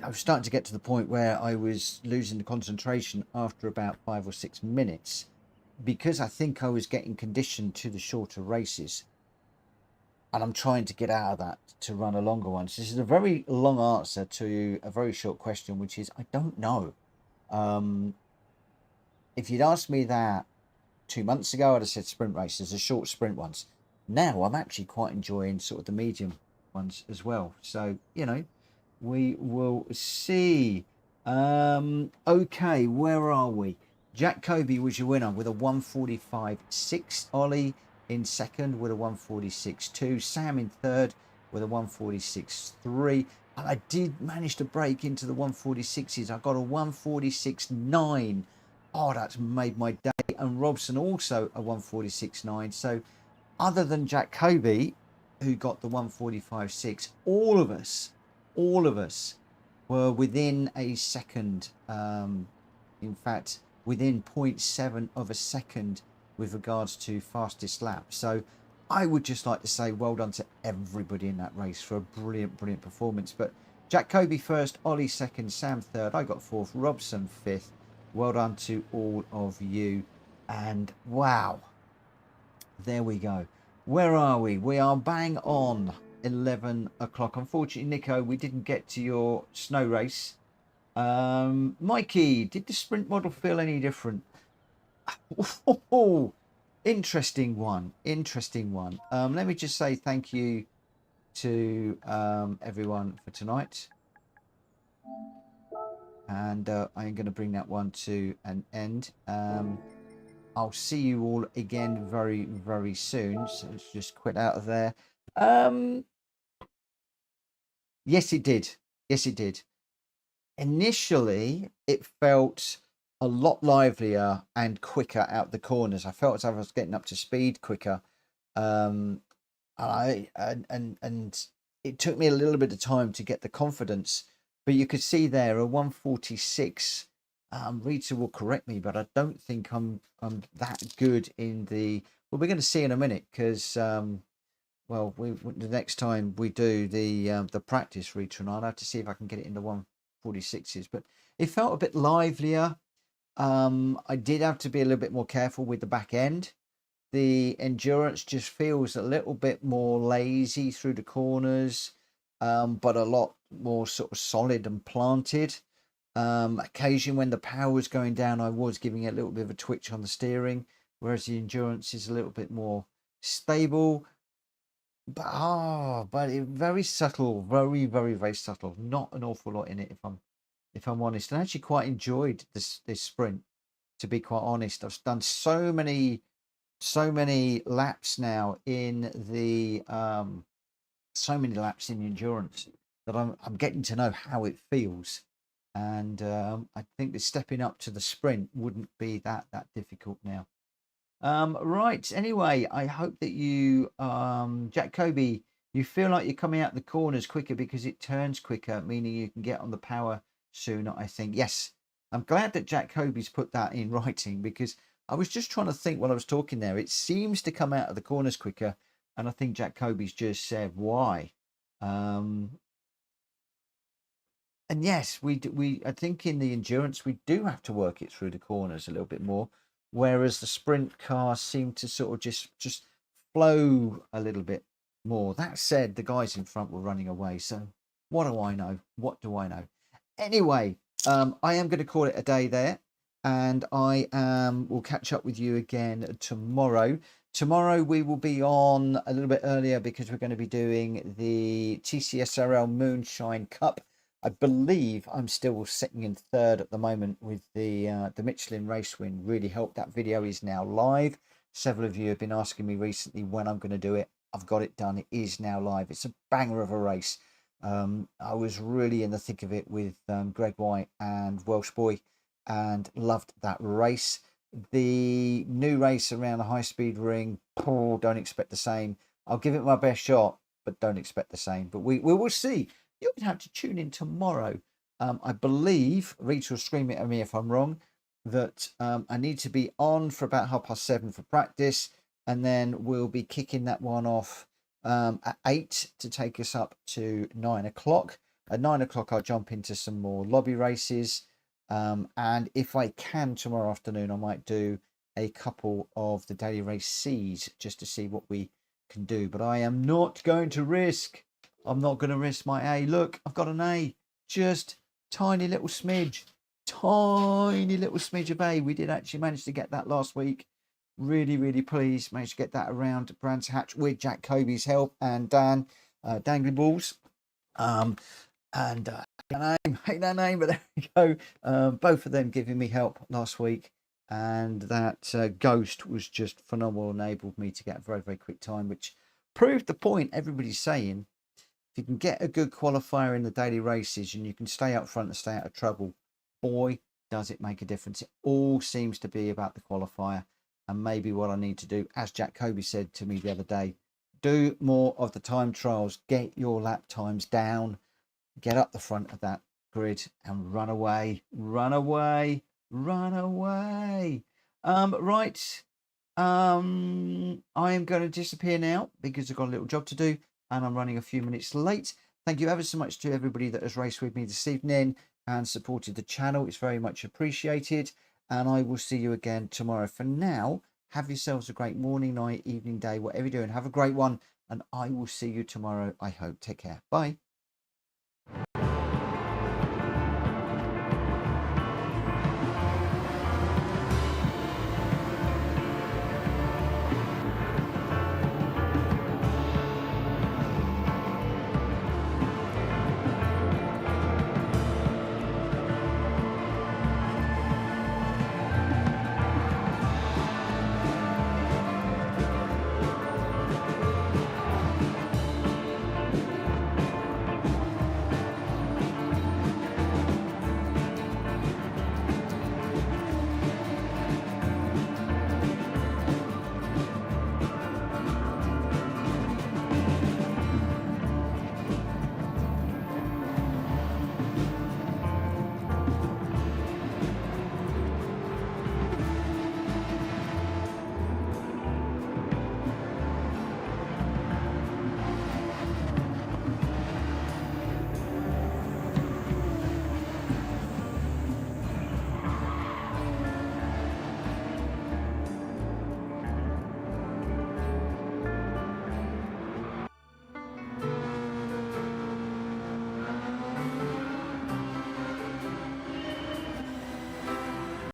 was starting to get to the point where I was losing the concentration after about 5 or 6 minutes, because I think I was getting conditioned to the shorter races, and I'm trying to get out of that to run a longer one. So this is a very long answer to a very short question, which is I don't know. If you'd asked me that 2 months ago, I'd have said sprint races, the short sprint ones. Now I'm actually quite enjoying sort of the medium ones as well. So, you know, we will see. Okay, where are we? Gr.B was your winner with a 1:45.6. Ollie in second with a 1:46.2. Sam in third with a 1:46.3. And I did manage to break into the 1:46s. I got a 1:46.9. Oh, that's made my day. And Robson also a 1:46.9. So other than Gr.B, who got the 1:45.6, all of us were within a second. In fact, within 0.7 of a second with regards to fastest lap. So I would just like to say well done to everybody in that race for a brilliant, brilliant performance. But Gr.B first, Ollie second, Sam third, I got fourth, Robson fifth. Well done to all of you. And wow, there we go. Where are we? We are bang on 11 o'clock. Unfortunately, Nico, we didn't get to your snow race. Mikey, did the sprint model feel any different? Oh, interesting one. Interesting one. Let me just say thank you to everyone for tonight. And I'm going to bring that one to an end. I'll see you all again very, very soon. So let's just quit out of there. Yes, it did. Yes, it did. Initially, it felt a lot livelier and quicker out the corners. I felt as if I was getting up to speed quicker. Um, and it took me a little bit of time to get the confidence, but you could see there a 146. Rita will correct me, but I don't think I'm that good in the. Well, we're going to see in a minute because well, the next time we do the practice, Rita and I'll have to see if I can get it into 146s. But it felt a bit livelier. I did have to be a little bit more careful with the back end. The endurance just feels a little bit more lazy through the corners, but a lot more sort of solid and planted. Occasionally when the power was going down, I was giving it a little bit of a twitch on the steering, whereas the endurance is a little bit more stable. But very subtle, very subtle. Not an awful lot in it, if I'm honest. And I actually quite enjoyed this sprint, to be quite honest. I've done so many laps now in the endurance that I'm getting to know how it feels, and I think that stepping up to the sprint wouldn't be that difficult now. Right. Anyway, I hope that you, Gr.B, you feel like you're coming out the corners quicker because it turns quicker, meaning you can get on the power sooner, I think. Yes, I'm glad that Gr.B's put that in writing, because I was just trying to think while I was talking there. It seems to come out of the corners quicker, and I think Gr.B's just said why. And yes, I think in the endurance we do have to work it through the corners a little bit more, whereas the sprint cars seem to sort of just flow a little bit more. That said, the guys in front were running away, so what do I know? What do I know? Anyway, I am going to call it a day there, and will catch up with you again tomorrow. Tomorrow we will be on a little bit earlier because we're going to be doing the TCSRL Moonshine Cup. I believe I'm still sitting in third at the moment with the Michelin race win. Really hope that video is now live. Several of you have been asking me recently when I'm going to do it. I've got it done. It is now live. It's a banger of a race. I was really in the thick of it with Greg White and Welsh Boy, and loved that race. The new race around the high speed ring, don't expect the same. I'll give it my best shot, but don't expect the same. But we will see. You'll have to tune in tomorrow. I believe Rita will scream it at me if I'm wrong, that I need to be on for about 7:30 for practice, and then we'll be kicking that one off at 8 to take us up to 9 o'clock. At 9 o'clock, I'll jump into some more lobby races. And if I can tomorrow afternoon, I might do a couple of the daily race C's just to see what we can do. But I am not going to risk. I'm not going to risk my A. Look, I've got an A. Just tiny little smidge. Tiny little smidge of A. We did actually manage to get that last week. Really pleased. Managed to get that around Brands Hatch with Gr.B's help and Dan, Dangly Balls. And hate that name, but there we go. Both of them giving me help last week. And that Ghost was just phenomenal, enabled me to get a very quick time, which proved the point everybody's saying. If you can get a good qualifier in the daily races and you can stay up front and stay out of trouble, boy, does it make a difference. It all seems to be about the qualifier, and maybe what I need to do, as Gr.B said to me the other day, do more of the time trials, get your lap times down, get up the front of that grid and run away. Right. I am going to disappear now because I've got a little job to do and I'm running a few minutes late. Thank you ever so much to everybody that has raced with me this evening and supported the channel. It's very much appreciated, and I will see you again tomorrow. For now, have yourselves a great morning, night, evening, day, whatever you're doing. Have a great one, and I will see you tomorrow, I hope. Take care. Bye.